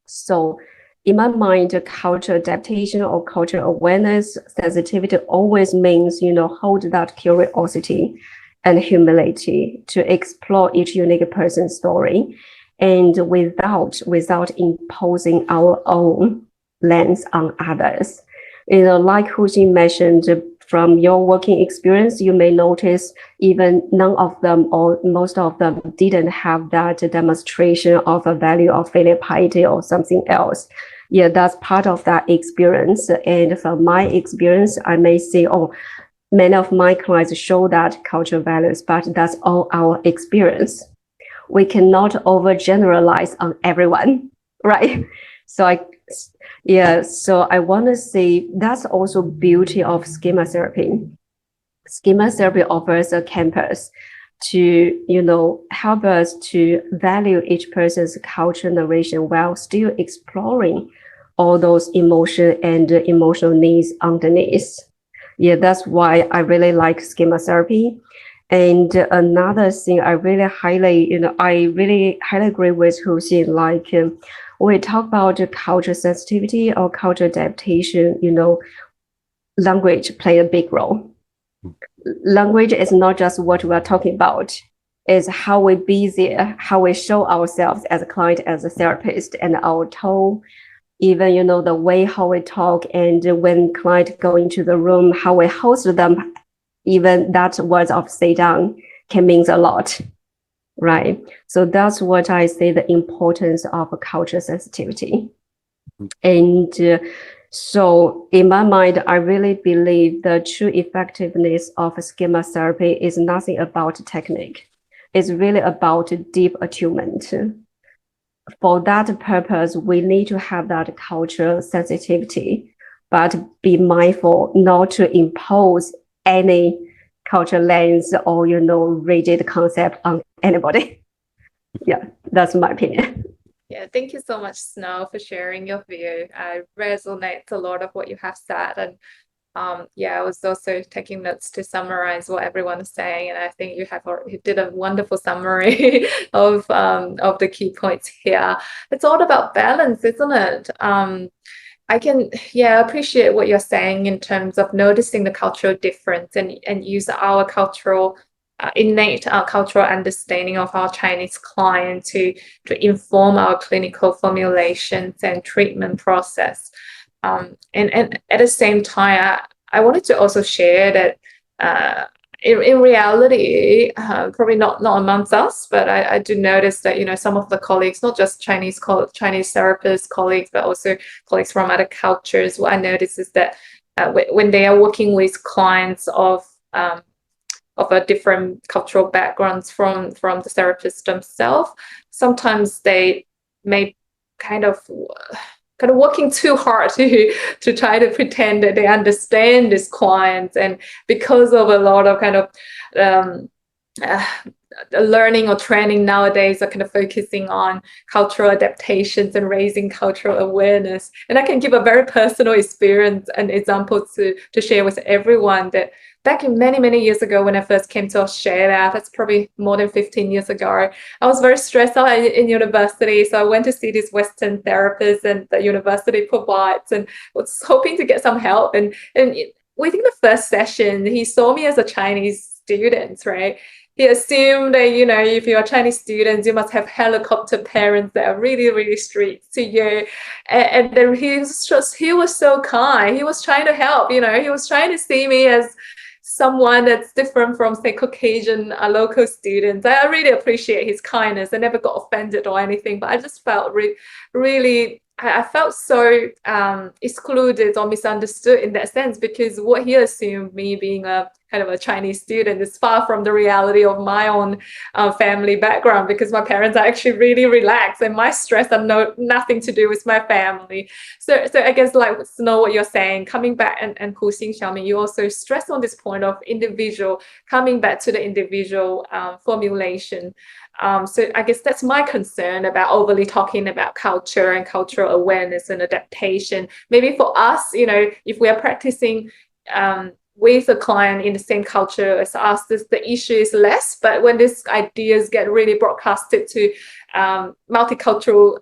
So in my mind, culture adaptation or culture awareness, sensitivity always means, hold that curiosity and humility to explore each unique person's story, and without imposing our own lens on others. Like Hsing mentioned, from your working experience, you may notice even none of them or most of them didn't have that demonstration of a value of filial piety or something else. Yeah, that's part of that experience. And from my experience, I may say, oh, many of my clients show that cultural values, but that's all our experience. We cannot overgeneralize on everyone, right? So I want to say that's also beauty of schema therapy. Schema therapy offers a campus to, help us to value each person's culture narration while still exploring all those emotion and emotional needs underneath. Yeah, that's why I really like schema therapy. And another thing I really highly agree with Hsing, like when we talk about culture sensitivity or culture adaptation, language play a big role. Language is not just what we are talking about, it's how we be there, how we show ourselves as a client, as a therapist, and our tone, even, the way how we talk, and when client go into the room, how we host them, even that words of sit down can mean a lot, right? So that's what I say the importance of culture sensitivity. And So in my mind, I really believe the true effectiveness of schema therapy is nothing about technique. It's really about deep attunement. For that purpose, we need to have that cultural sensitivity, but be mindful not to impose any cultural lens or, rigid concept on anybody. Yeah, that's my opinion. Yeah, thank you so much, Snow, for sharing your view. I resonate a lot of what you have said, and I was also taking notes to summarize what everyone is saying, and I think you did a wonderful summary of the key points here. It's all about balance, isn't it? I can appreciate what you're saying in terms of noticing the cultural difference and use our innate cultural understanding of our Chinese client to inform our clinical formulations and treatment process. And at the same time, I wanted to also share that in reality, probably not amongst us, but I do notice that some of the colleagues, not just Chinese therapist colleagues, but also colleagues from other cultures, what I notice is that when they are working with clients of a different cultural backgrounds from the therapist themselves, sometimes they may kind of working too hard to try to pretend that they understand these clients, and because of a lot of learning or training nowadays are kind of focusing on cultural adaptations and raising cultural awareness. And I can give a very personal experience and example to share with everyone that back in many years ago, when I first came to Australia, that's probably more than 15 years ago, I was very stressed out in university. So I went to see this Western therapist and the university provides, and was hoping to get some help. And within the first session, he saw me as a Chinese student, right? He assumed that, if you're a Chinese student, you must have helicopter parents that are really strict to you. And then he was so kind. He was trying to help, he was trying to see me as someone that's different from, say, Caucasian local students. I really appreciate his kindness. I never got offended or anything, but I just felt really, I felt so excluded or misunderstood in that sense, because what he assumed, me being a kind of a Chinese student, is far from the reality of my own family background, because my parents are actually really relaxed and my stress had nothing to do with my family. So I guess, like Snow, what you're saying, coming back, and Hsing, Xiaoming, you also stress on this point of individual, coming back to the individual formulation. So I guess that's my concern about overly talking about culture and cultural awareness and adaptation. Maybe for us, if we are practicing with a client in the same culture as us, the issue is less. But when these ideas get really broadcasted to multicultural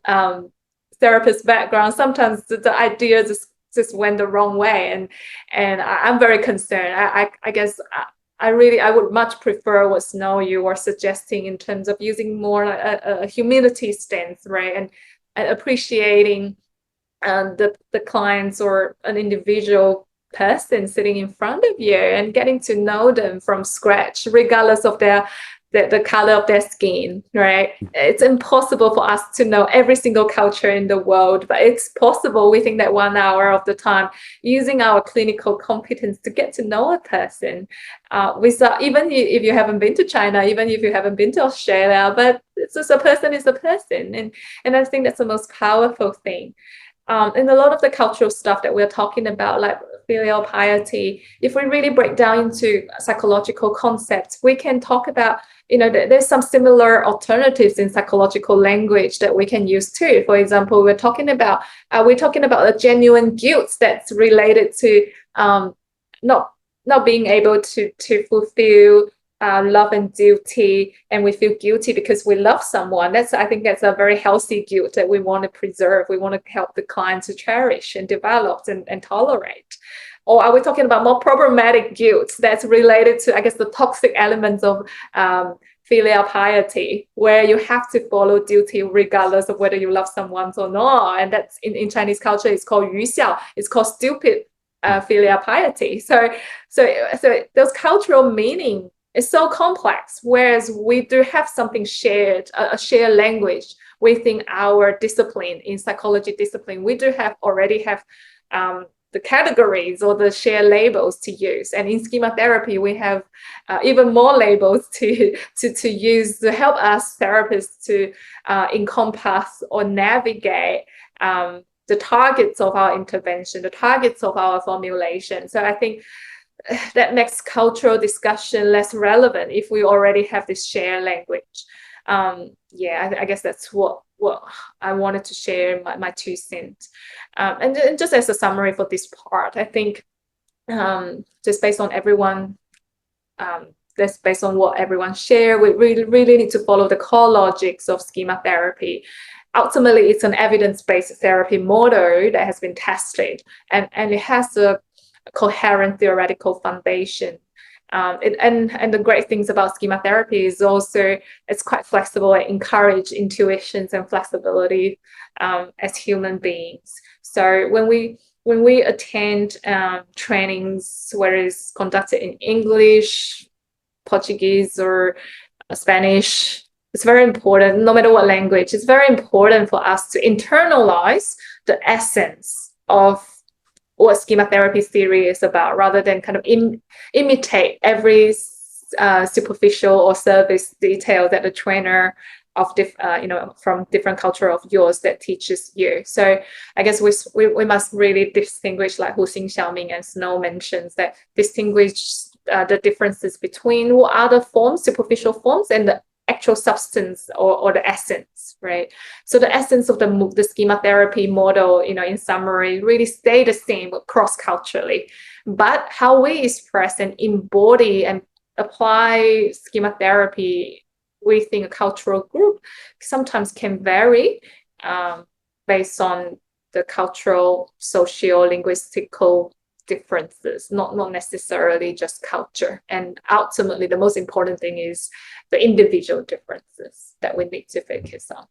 therapist background, sometimes the ideas just went the wrong way, and I'm very concerned. I guess I would much prefer what Snow you were suggesting in terms of using more a humility stance, right, and appreciating the clients or an individual person sitting in front of you and getting to know them from scratch, regardless of the color of their skin, right? It's impossible for us to know every single culture in the world, but it's possible within that 1 hour of the time, using our clinical competence to get to know a person. Even if you haven't been to China, even if you haven't been to Australia, but it's just a person is a person, and I think that's the most powerful thing. And a lot of the cultural stuff that we're talking about, like filial piety, if we really break down into psychological concepts, we can talk about, there's some similar alternatives in psychological language that we can use too. For example, we're talking about a genuine guilt that's related to not being able to fulfill love and duty, and we feel guilty because we love someone. I think that's a very healthy guilt that we want to preserve. We want to help the client to cherish and develop and tolerate. Or are we talking about more problematic guilt that's related to, I guess, the toxic elements of filial piety, where you have to follow duty regardless of whether you love someone or not? And that's in Chinese culture, it's called yuxiao. It's called stupid filial piety. So those cultural meaning is so complex, whereas we do have something shared, a shared language. within our discipline, in psychology discipline, we do already have the categories or the shared labels to use. And in schema therapy, we have even more labels to use to help us therapists to encompass or navigate the targets of our intervention, the targets of our formulation. So I think that makes cultural discussion less relevant if we already have this shared language. I guess that's what I wanted to share, my 2 cents. And just as a summary for this part, I think just based on everyone, that's based on what everyone shared, we really need to follow the core logics of schema therapy. Ultimately, it's an evidence-based therapy model that has been tested, and it has a coherent theoretical foundation. And the great things about schema therapy is also it's quite flexible and encourage intuitions and flexibility as human beings. So when we attend trainings, whether it's conducted in English, Portuguese, or Spanish, it's very important, no matter what language, it's very important for us to internalize the essence of what schema therapy theory is about, rather than kind of imitate every superficial or service detail that the trainer of from different culture of yours that teaches you. So I guess we must really distinguish, like Hsing, Xiaoming, and Snow mentions, that distinguish the differences between what are the forms, superficial forms, and the actual substance or the essence, right? So the essence of the schema therapy model, in summary, really stay the same cross-culturally. But how we express and embody and apply schema therapy within a cultural group sometimes can vary based on the cultural, socio-linguistical differences, not necessarily just culture. And ultimately, the most important thing is the individual differences that we need to focus on.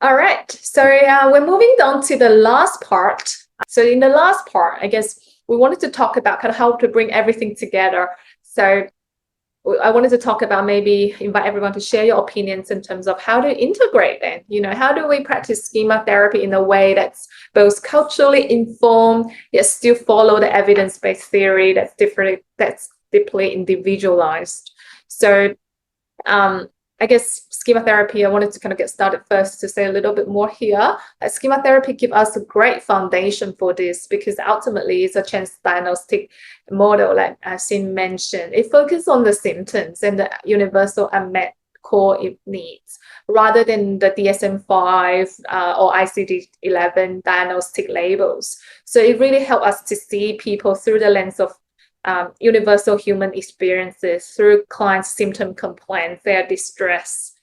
All right, so we're moving on to the last part. So in the last part, I guess we wanted to talk about kind of how to bring everything together. So I wanted to talk about, maybe invite everyone to share your opinions in terms of how to integrate them. How do we practice schema therapy in a way that's both culturally informed, yet still follow the evidence-based theory that's different, that's deeply individualized. So I guess schema therapy, I wanted to kind of get started first to say a little bit more here. Schema therapy gives us a great foundation for this, because ultimately it's a chance diagnostic model, like Hsing mentioned. It focuses on the symptoms and the universal unmet core needs, rather than the DSM-5 or ICD-11 diagnostic labels. So it really helps us to see people through the lens of universal human experiences, through clients' symptom complaints, their distress,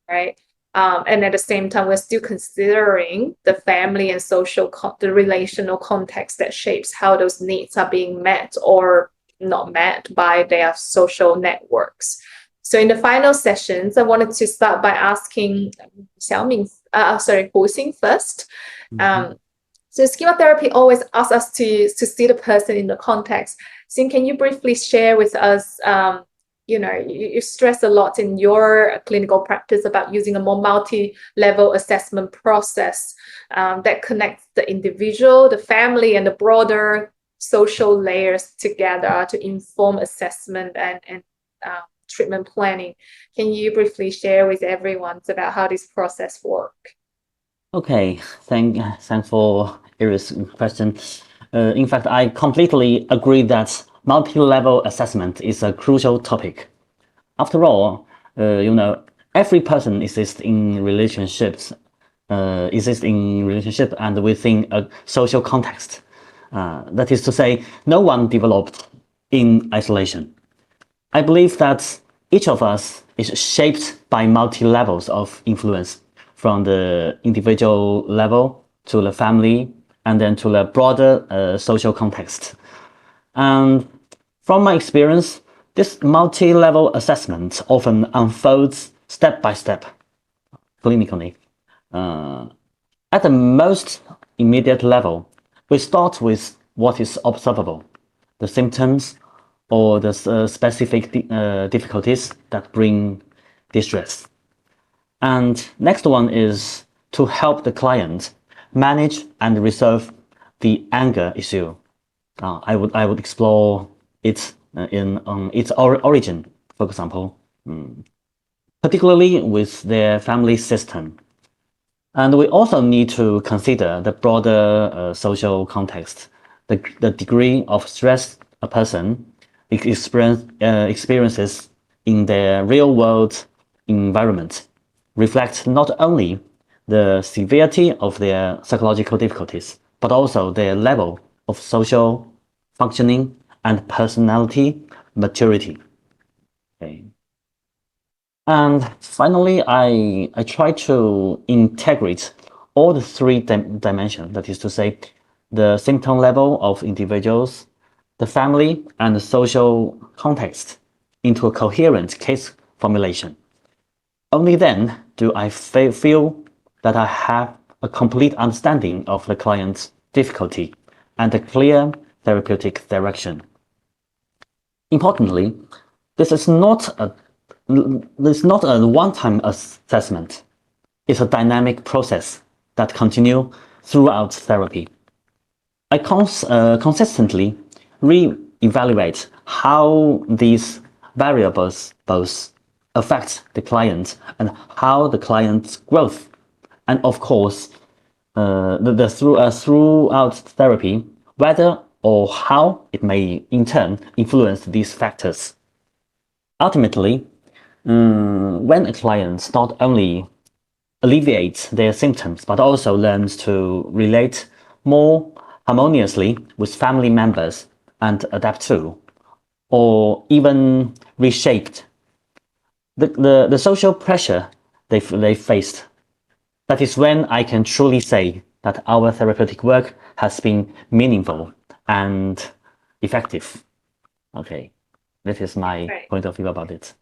right? And at the same time, we're still considering the family and social, the relational context that shapes how those needs are being met or not met by their social networks. So in the final sessions, I wanted to start by asking Hsing first. So schema therapy always asks us to see the person in the context. Hsing, can you briefly share with us, you stress a lot in your clinical practice about using a more multi-level assessment process that connects the individual, the family, and the broader social layers together to inform assessment and treatment planning. Can you briefly share with everyone about how this process works? Okay, thanks for Iris' question. In fact, I completely agree that multi-level assessment is a crucial topic. After all, every person exists in relationships, and within a social context. That is to say, no one developed in isolation. I believe that each of us is shaped by multi-levels of influence, from the individual level to the family, and then to the broader social context. And from my experience, this multi-level assessment often unfolds step by step, clinically. At the most immediate level, we start with what is observable, the symptoms or the specific difficulties that bring distress. And next one is to help the client manage and resolve the anger issue. I would explore it in its origin, for example, particularly with their family system. And we also need to consider the broader social context, the degree of stress a person experiences in their real-world environment reflects not only the severity of their psychological difficulties, but also their level of social functioning and personality maturity. Okay. And finally, I try to integrate all the three dimensions, that is to say, the symptom level of individuals, the family, and the social context into a coherent case formulation. Only then do I feel that I have a complete understanding of the client's difficulty and a clear therapeutic direction. Importantly, this is not a one-time assessment. It's a dynamic process that continues throughout therapy. I consistently re-evaluate how these variables both affect the client and how the client's growth, and of course, throughout therapy, whether or how it may in turn influence these factors. Ultimately, when a client not only alleviates their symptoms but also learns to relate more harmoniously with family members and adapt to, or even reshaped the social pressure they faced, that is when I can truly say that our therapeutic work has been meaningful and effective. Okay, this is my point of view about it.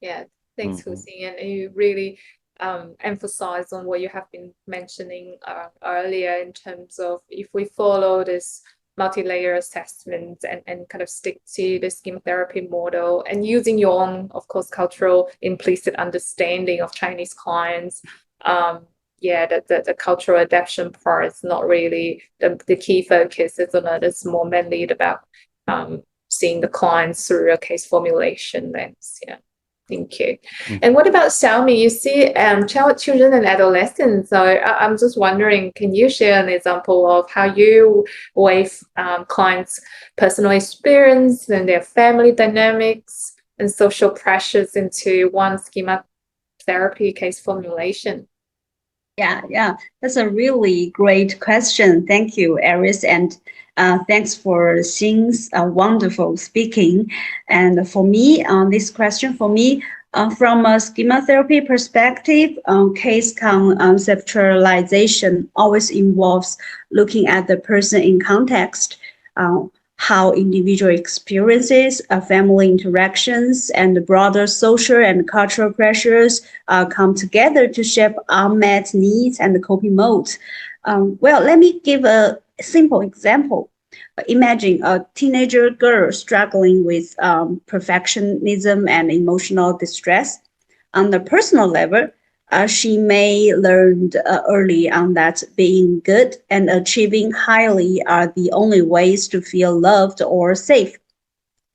Yeah, thanks, Hsing. And you really emphasize on what you have been mentioning earlier in terms of if we follow this multi-layer assessment and kind of stick to the schema therapy model and using your own, of course, cultural implicit understanding of Chinese clients, the cultural adaptation part is not really the key focus, isn't it? It's more mainly about seeing the clients through a case formulation lens. Yeah. Thank you. And what about Xiaoming? You see children and adolescents. So I'm just wondering, can you share an example of how you weigh clients' personal experience and their family dynamics and social pressures into one schema therapy case formulation? Yeah, that's a really great question. Thank you, Aris, and thanks for Xing's wonderful speaking. And for me, this question for me, from a schema therapy perspective, case conceptualization always involves looking at the person in context, how individual experiences, family interactions, and the broader social and cultural pressures come together to shape unmet needs and coping modes. Well, let me give a simple example. Imagine a teenager girl struggling with perfectionism and emotional distress. On the personal level, she may learn early on that being good and achieving highly are the only ways to feel loved or safe.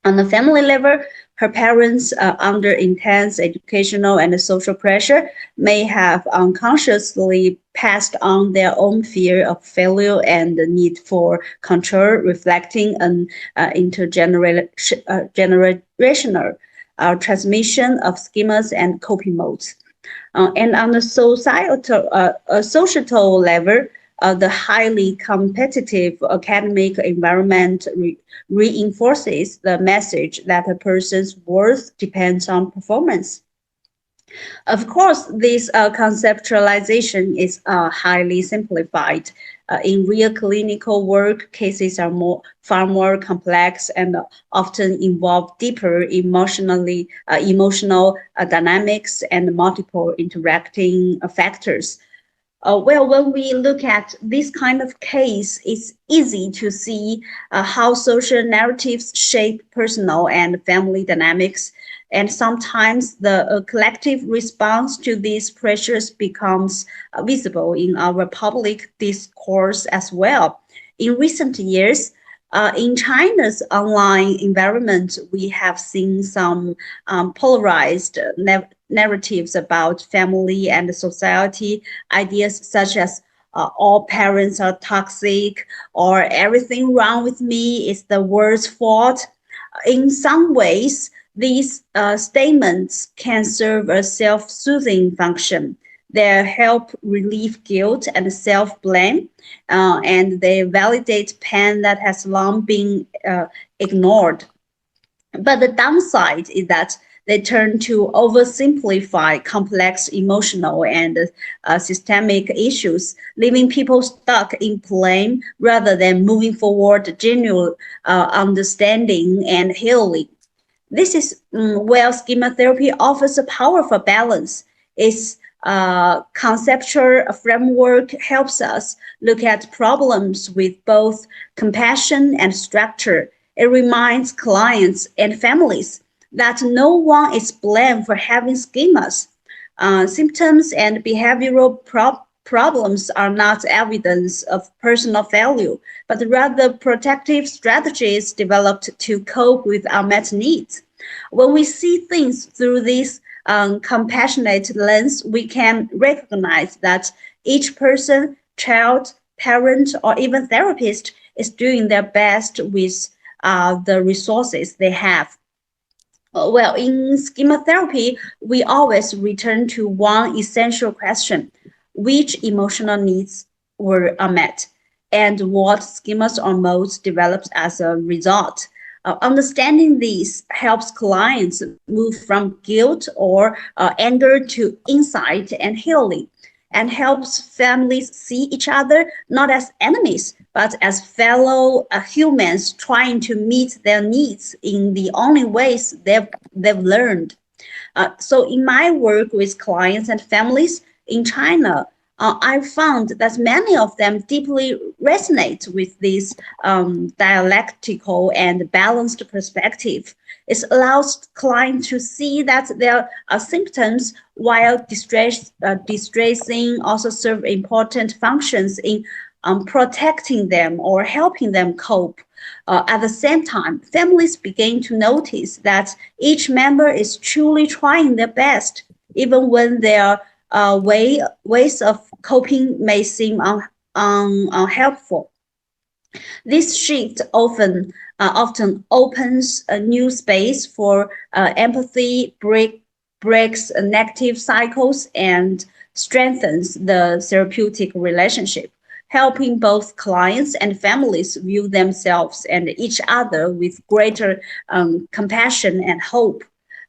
On the family level, her parents, under intense educational and social pressure, may have unconsciously passed on their own fear of failure and the need for control, reflecting an intergenerational transmission of schemas and coping modes. And on the societal level, the highly competitive academic environment reinforces the message that a person's worth depends on performance. Of course, this conceptualization is highly simplified. In real clinical work, cases are far more complex and often involve deeper emotional dynamics and multiple interacting factors. Well, when we look at this kind of case, it's easy to see how social narratives shape personal and family dynamics. And sometimes the collective response to these pressures becomes visible in our public discourse as well. In recent years, in China's online environment, we have seen some polarized narratives about family and society, ideas such as all parents are toxic or everything wrong with me is the world's fault. In some ways, these statements can serve a self-soothing function. They help relieve guilt and self-blame, and they validate pain that has long been ignored. But the downside is that they turn to oversimplify complex emotional and systemic issues, leaving people stuck in blame rather than moving forward genuine understanding and healing. This is where schema therapy offers a powerful balance. Its conceptual framework helps us look at problems with both compassion and structure. It reminds clients and families that no one is blamed for having schemas. Symptoms and behavioral problems are not evidence of personal failure, but rather protective strategies developed to cope with unmet needs. When we see things through this compassionate lens, we can recognize that each person, child, parent, or even therapist is doing their best with the resources they have. Well, in schema therapy, we always return to one essential question: which emotional needs were unmet, and what schemas or modes developed as a result. Understanding these helps clients move from guilt or anger to insight and healing, and helps families see each other not as enemies, but as fellow humans trying to meet their needs in the only ways they've learned. So in my work with clients and families in China, I found that many of them deeply resonate with this dialectical and balanced perspective. It allows clients to see that their symptoms, while distressing, also serve important functions in protecting them or helping them cope. At the same time, families begin to notice that each member is truly trying their best, even when their ways of coping may seem unhelpful. This shift often opens a new space for empathy, breaks negative cycles, and strengthens the therapeutic relationship, helping both clients and families view themselves and each other with greater compassion and hope.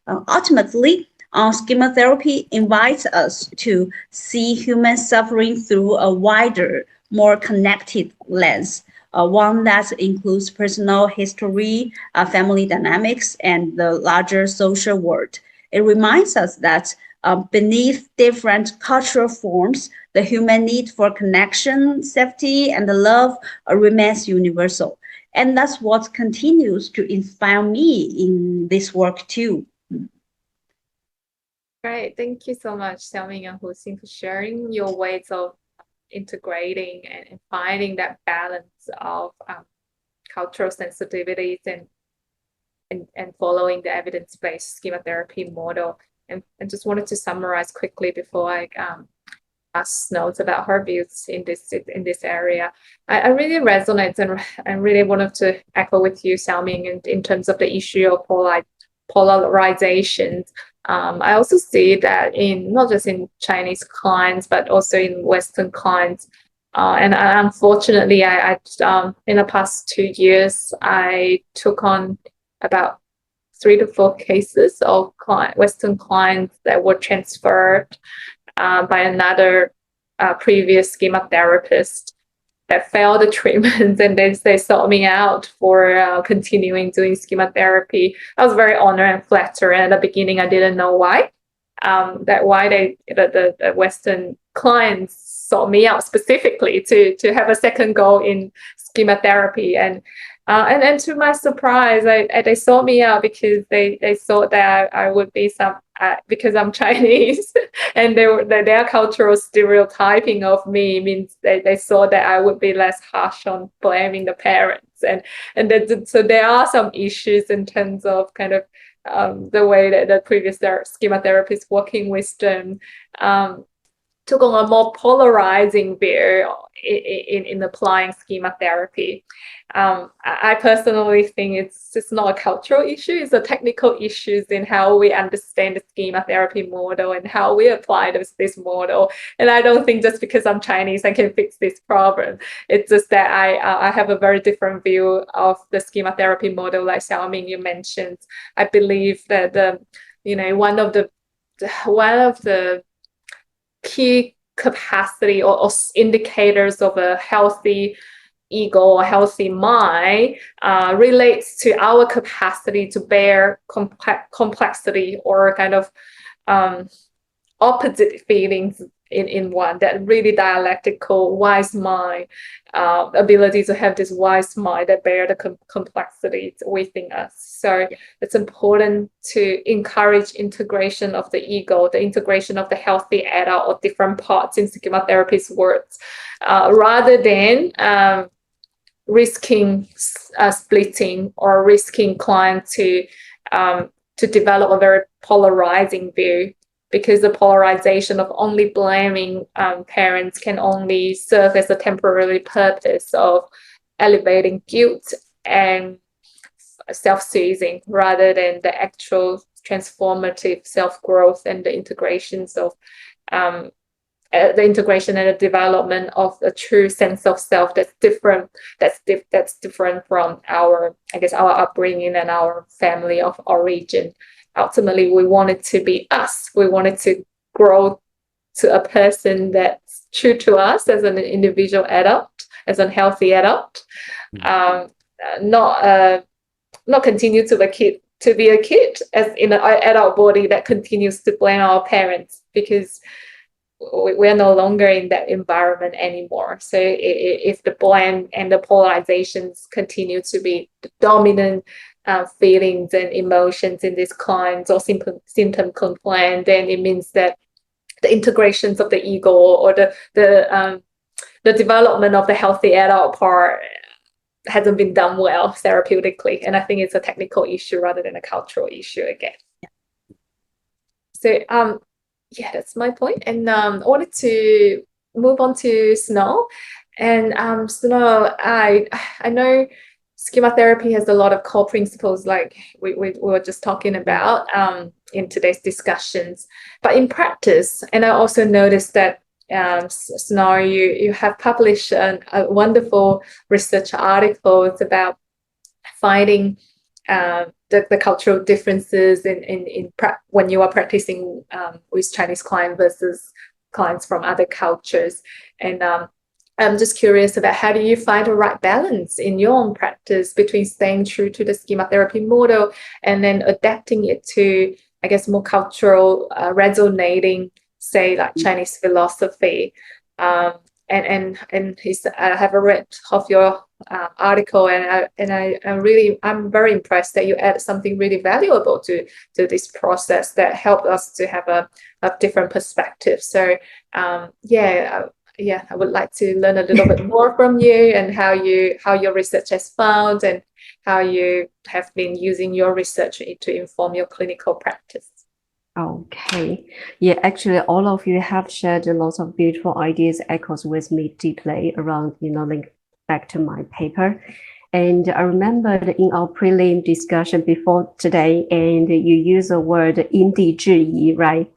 Ultimately, schema therapy invites us to see human suffering through a wider, more connected lens, one that includes personal history, family dynamics, and the larger social world. It reminds us that beneath different cultural forms, the human need for connection, safety, and love remains universal. And that's what continues to inspire me in this work too. Great. Thank you so much, Xiaoming and Hsing, for sharing your ways of integrating and finding that balance of cultural sensitivities and following the evidence-based schema therapy model. And just wanted to summarize quickly before I ask Snow about her views in this area. I really resonate and really wanted to echo with you, Xiaoming, in terms of the issue of polarization. I also see that in not just in Chinese clients, but also in Western clients. And unfortunately, I in the past 2 years, I took on about 3 to 4 cases of Western clients that were transferred by another previous schema therapist that failed the treatment, and then they sought me out for continuing doing schema therapy. I was very honored and flattered, and at the beginning I didn't know why. Why the Western clients sought me out specifically to have a second go in schema therapy, and And to my surprise, they sought me out because they thought that I would be because I'm Chinese, and their cultural stereotyping of me means they saw that I would be less harsh on blaming the parents, so there are some issues in terms of kind of the way that the previous schema therapist working wisdom took on a more polarizing view in applying schema therapy. I personally think it's not a cultural issue, it's a technical issue in how we understand the schema therapy model and how we apply this model. And I don't think just because I'm Chinese, I can fix this problem. It's just that I have a very different view of the schema therapy model, like Xiaoming, you mentioned. I believe that one of the key capacity or indicators of a healthy ego or healthy mind relates to our capacity to bear complexity or kind of opposite feelings in one, that really dialectical wise mind, ability to have this wise mind that bear the complexity within us. So it's important to encourage integration of the ego, the integration of the healthy adult or different parts in schema therapy's words, rather than risking splitting or risking client to develop a very polarizing view, because the polarization of only blaming parents can only serve as a temporary purpose of elevating guilt and self-soothing rather than the actual transformative self-growth and the integrations of the integration and the development of a true sense of self that's different from our upbringing and our family of origin. Ultimately, we wanted to be us. We wanted to grow to a person that's true to us as an individual adult, as a healthy adult, not continue to be a kid as in an adult body that continues to blame our parents, because we're no longer in that environment anymore. So if the blame and the polarizations continue to be the dominant feelings and emotions in these clients or symptom complaint, then it means that the integrations of the ego or the development of the healthy adult part hasn't been done well therapeutically. And I think it's a technical issue rather than a cultural issue again. So yeah, that's my point. And I wanted to move on to Snow. And Snow, I know schema therapy has a lot of core principles like we were just talking about in today's discussions. But in practice, and I also noticed that Snow, you have published a wonderful research articles about finding the cultural differences when you are practicing with Chinese clients versus clients from other cultures. And I'm just curious about how do you find the right balance in your own practice between staying true to the schema therapy model and then adapting it to, I guess, more cultural, resonating, say, like Chinese philosophy. I have read of your article, I'm very impressed that you add something really valuable to this process that helped us to have a different perspective. So I would like to learn a little bit more from you and how your research has found and how you have been using your research to inform your clinical practice. Okay. Yeah, actually, all of you have shared lots of beautiful ideas, echoes with me deeply around, link back to my paper. And I remember in our prelim discussion before today, and you use the word 因地制宜, right?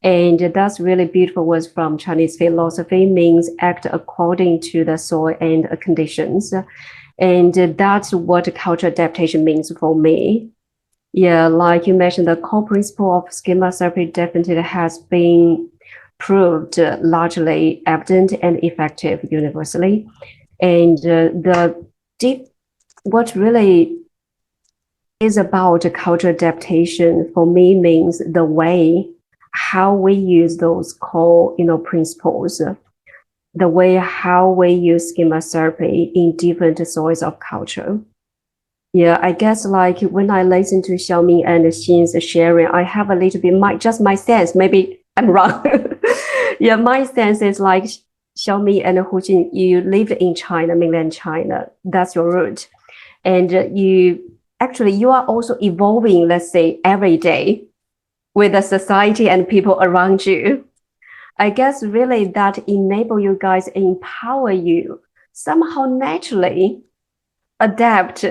And that's really beautiful words from Chinese philosophy, means act according to the soil and conditions. And that's what cultural adaptation means for me. Yeah, like you mentioned, the core principle of schema therapy definitely has been proved largely evident and effective universally. And what really is about cultural adaptation for me means the way how we use those core, principles, the way how we use schema therapy in different soils of culture. Yeah, I guess like when I listen to Xiaoming and Xing's sharing, I have a little bit my sense. Maybe I'm wrong. Yeah, my sense is like Xiaoming and Hsing, you live in China, mainland China. That's your root, and you are also evolving. Let's say every day with the society and people around you. I guess really that enable you guys, empower you somehow naturally adapt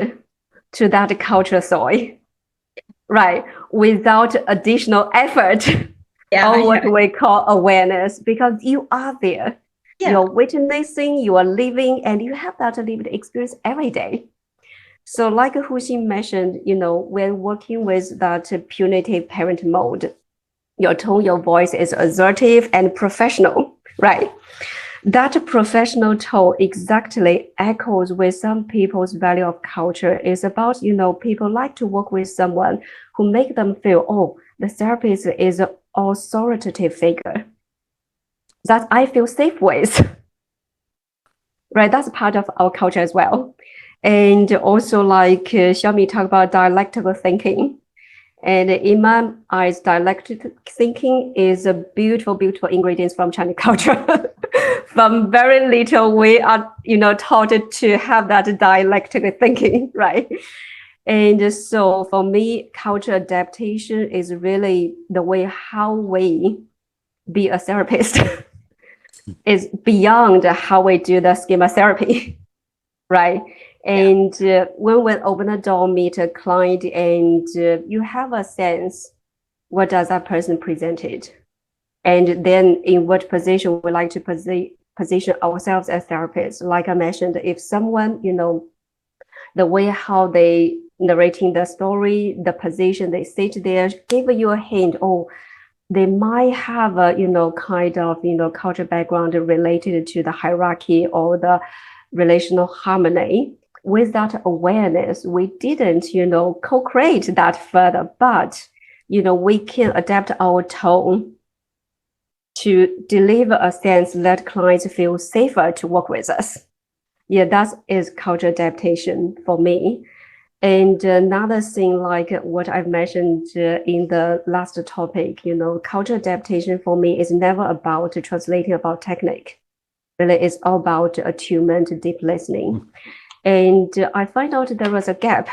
to that culture soil, right? Without additional effort or what we call awareness, because you are there. Yeah. You're witnessing, you are living, and you have that lived experience every day. So like Hsing mentioned, when working with that punitive parent mode, your tone, your voice is assertive and professional, right? That professional tone exactly echoes with some people's value of culture. It's about, people like to work with someone who make them feel, oh, the therapist is an authoritative figure that I feel safe with, right? That's part of our culture as well. And also like Xiaomi talked about dialectical thinking. And in my eyes, dialectical thinking is a beautiful, beautiful ingredient from Chinese culture. From very little, we are, taught to have that dialectical thinking, right? And so for me, culture adaptation is really the way how we be a therapist is beyond how we do the schema therapy, right? And when we open a door, meet a client, and you have a sense, what does that person presented? And then in what position we like to position ourselves as therapists. Like I mentioned, if someone, the way how they narrating the story, the position they sit there, give you a hint, oh, they might have a, kind of, culture background related to the hierarchy or the relational harmony. With that awareness, we didn't, co-create that further, but, we can adapt our tone to deliver a sense that clients feel safer to work with us. Yeah, that is culture adaptation for me. And another thing, like what I've mentioned in the last topic, culture adaptation for me is never about translating about technique. Really, it's all about attunement, deep listening. And I find out there was a gap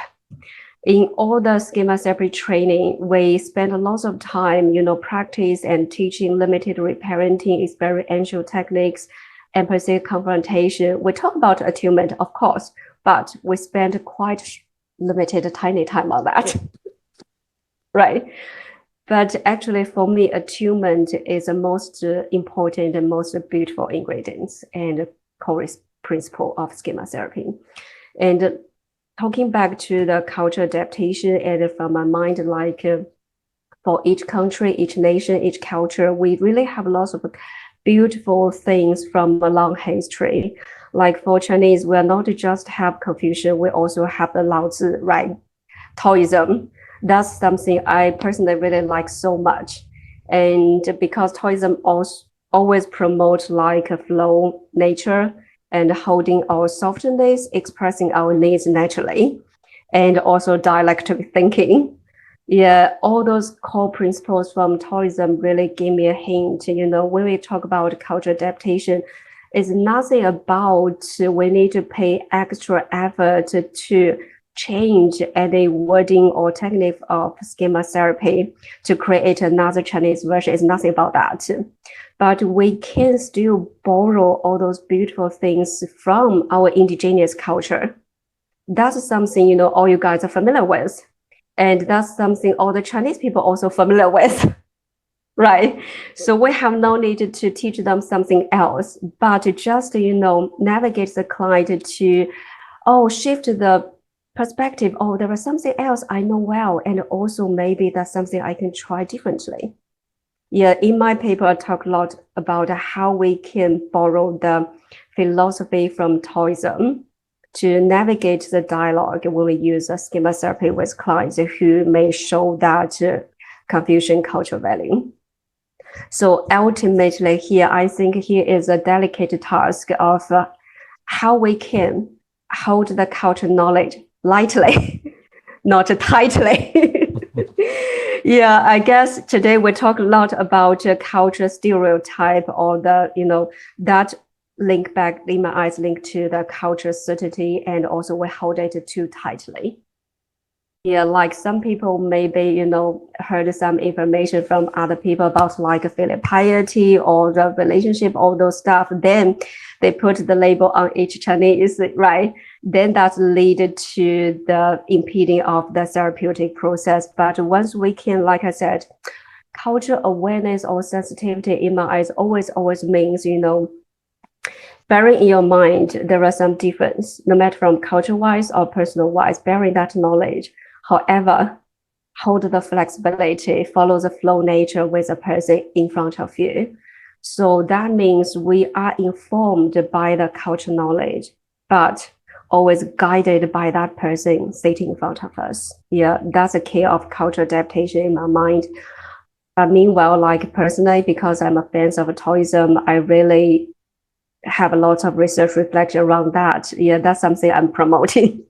in all the schema therapy training. We spend a lot of time, practice and teaching limited reparenting, experiential techniques, empathy, confrontation. We talk about attunement, of course, but we spend quite limited, tiny time on that, right? But actually, for me, attunement is the most important and most beautiful ingredients and core principle of schema therapy. And talking back to the culture adaptation, and from my mind, like for each country, each nation, each culture, we really have lots of beautiful things from a long history. Like for Chinese, we are not just have Confucian, we also have the Laozi, right? Taoism. That's something I personally really like so much. And because Taoism also always promotes like a flow nature and holding our softness, expressing our needs naturally, and also dialectic thinking. Yeah, all those core principles from Taoism really give me a hint. When we talk about culture adaptation, it's nothing about we need to pay extra effort to change any wording or technique of schema therapy to create another Chinese version. It's nothing about that. But we can still borrow all those beautiful things from our indigenous culture. That's something, all you guys are familiar with. And that's something all the Chinese people also familiar with, right? So we have no need to teach them something else, but just, navigate the client to, shift the perspective. Oh, there was something else I know well. And also maybe that's something I can try differently. Yeah, in my paper, I talk a lot about how we can borrow the philosophy from Taoism to navigate the dialogue when we use a schema therapy with clients who may show that Confucian cultural value. So ultimately here, I think here is a delicate task of how we can hold the cultural knowledge lightly, not tightly. Yeah, I guess today we talk a lot about culture stereotype or the, that link back in my eyes link to the culture certainty, and also we hold it too tightly. Yeah, like some people maybe, heard some information from other people about like filial piety or the relationship, all those stuff. Then they put the label on each Chinese, right? Then that's lead to the impeding of the therapeutic process. But once we can, like I said, culture awareness or sensitivity in my eyes always means, bearing in your mind, there are some difference, no matter from culture-wise or personal-wise, bearing that knowledge. However, hold the flexibility, follow the flow nature with a person in front of you. So that means we are informed by the culture knowledge, but always guided by that person sitting in front of us. Yeah, that's a key of culture adaptation in my mind. Meanwhile, like personally, because I'm a fan of tourism, I really have a lot of research reflection around that. Yeah, that's something I'm promoting.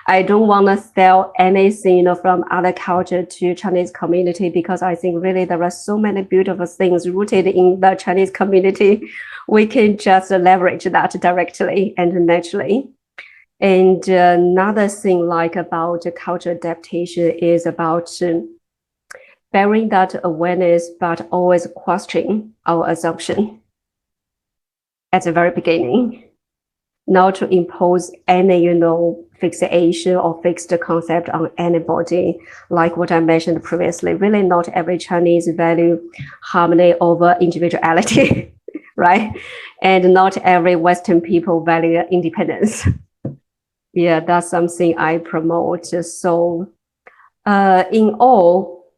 I don't want to sell anything, from other culture to Chinese community, because I think really there are so many beautiful things rooted in the Chinese community. We can just leverage that directly and naturally. And another thing like about culture adaptation is about bearing that awareness, but always question our assumption at the very beginning, not to impose any, fixation or fixed concept on anybody. Like what I mentioned previously, really not every Chinese value harmony over individuality, right? And not every Western people value independence. Yeah, that's something I promote. So in all,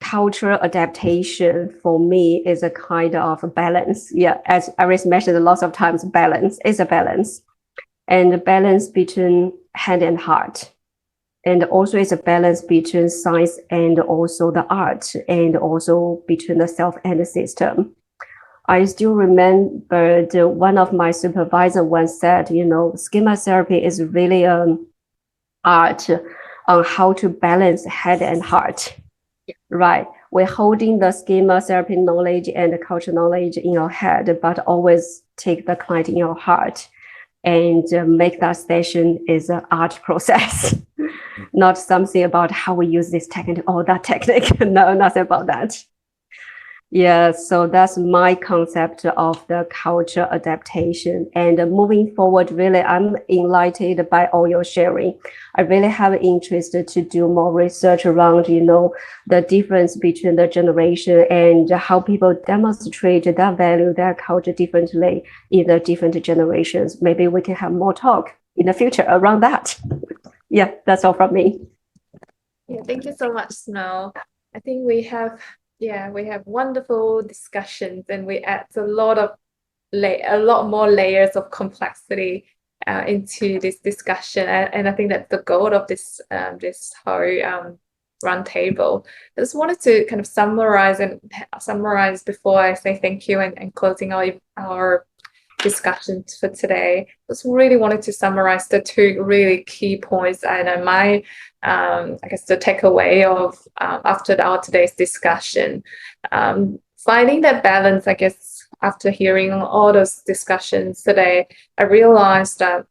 cultural adaptation for me is a kind of balance. Yeah, as Iris mentioned lots of times, balance is a balance. And a balance between head and heart. And also it's a balance between science and also the art, and also between the self and the system. I still remember one of my supervisors once said, schema therapy is really an art on how to balance head and heart, right? We're holding the schema therapy knowledge and the culture knowledge in your head, but always take the client in your heart and make that session is an art process, not something about how we use this technique or that technique. No, nothing about that. Yeah, so that's my concept of the culture adaptation. And moving forward, really, I'm enlightened by all your sharing. I really have an interest to do more research around, the difference between the generation and how people demonstrate that value, their culture differently in the different generations. Maybe we can have more talk in the future around that. Yeah, that's all from me. Yeah, thank you so much, Snow. I think we have wonderful discussions, and we add a lot more layers of complexity into this discussion, and I think that's the goal of this whole roundtable. I just wanted to kind of summarize before I say thank you and closing our discussions for today. Just really wanted to summarize the two really key points, and my I guess the takeaway of after our today's discussion, finding that balance. I guess after hearing all those discussions today, I realized that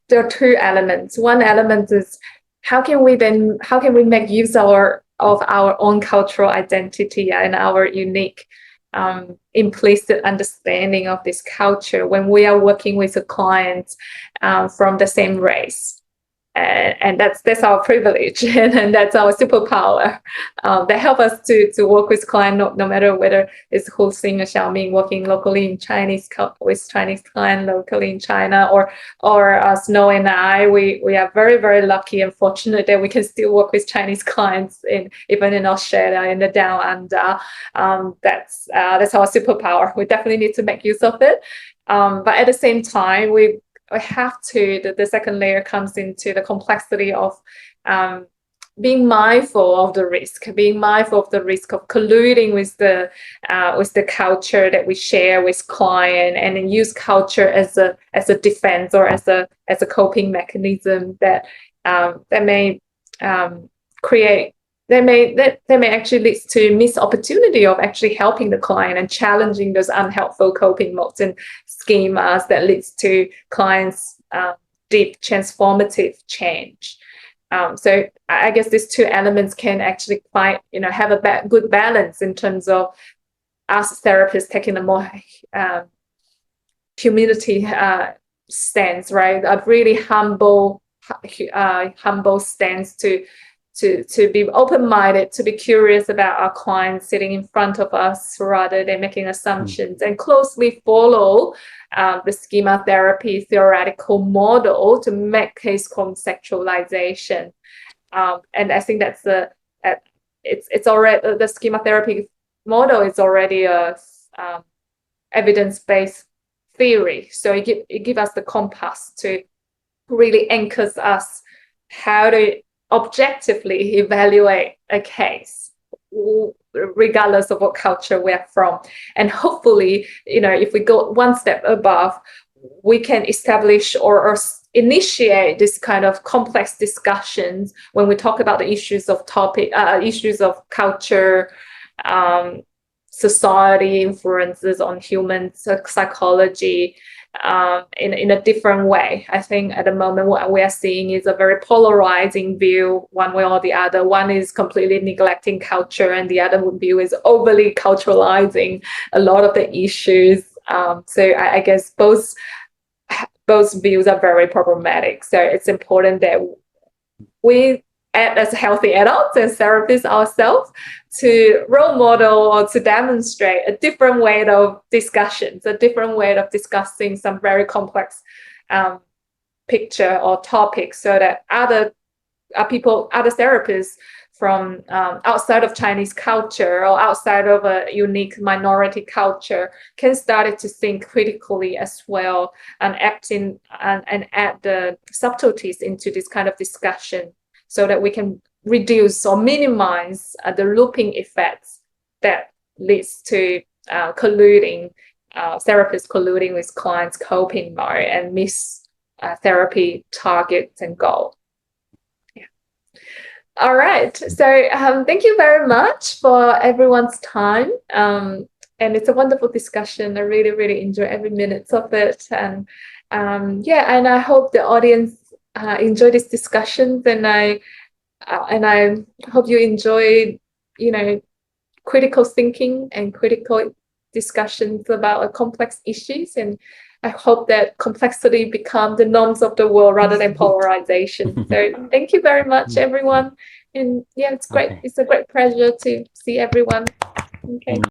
there are two elements. One element is how can we make use of our own cultural identity and our unique implicit understanding of this culture when we are working with a client from the same race. And that's our privilege and that's our superpower. That help us to work with client no matter whether it's Hsing or Xiaoming working locally in with Chinese client locally in China, or Snow and I. We are very, very lucky and fortunate that we can still work with Chinese clients even in Australia in the Down Under. That's our superpower. We definitely need to make use of it. But at the same time, we have to, the second layer comes into the complexity of being mindful of the risk of colluding with the culture that we share with client, and then use culture as a defense or as a coping mechanism that may create. They may actually lead to missed opportunity of actually helping the client and challenging those unhelpful coping modes and schemas that leads to clients' deep transformative change. So I guess these two elements can actually have a good balance in terms of us therapists taking a more humility stance, right? A really humble stance to be open-minded, to be curious about our clients sitting in front of us rather than making assumptions, and closely follow the schema therapy theoretical model to make case conceptualization. And I think that's it's already, the schema therapy model is already a evidence-based theory. So it gives us the compass to really anchors us how to objectively evaluate a case, regardless of what culture we're from. And hopefully, if we go one step above, we can establish or initiate this kind of complex discussions when we talk about the issues of culture, society influences on human psychology, in a different way. I think at the moment what we are seeing is a very polarizing view, one way or the other. One is completely neglecting culture, and the other view is overly culturalizing a lot of the issues. So I guess both views are very problematic. So it's important that we, as healthy adults and therapists ourselves, to role model or to demonstrate a different way of discussions, a different way of discussing some very complex picture or topic, so that other therapists from outside of Chinese culture or outside of a unique minority culture can start to think critically as well, and add the subtleties into this kind of discussion, so that we can reduce or minimize the looping effects that leads to therapists colluding with clients' coping mode and miss therapy targets and goals. Yeah. All right. So thank you very much for everyone's time. And it's a wonderful discussion. I really, really enjoy every minute of it. And and I hope the audience enjoy these discussions, and I hope you enjoy, critical thinking and critical discussions about complex issues. And I hope that complexity become the norms of the world rather than polarization. So thank you very much, everyone. And it's great. Okay. It's a great pleasure to see everyone. Okay.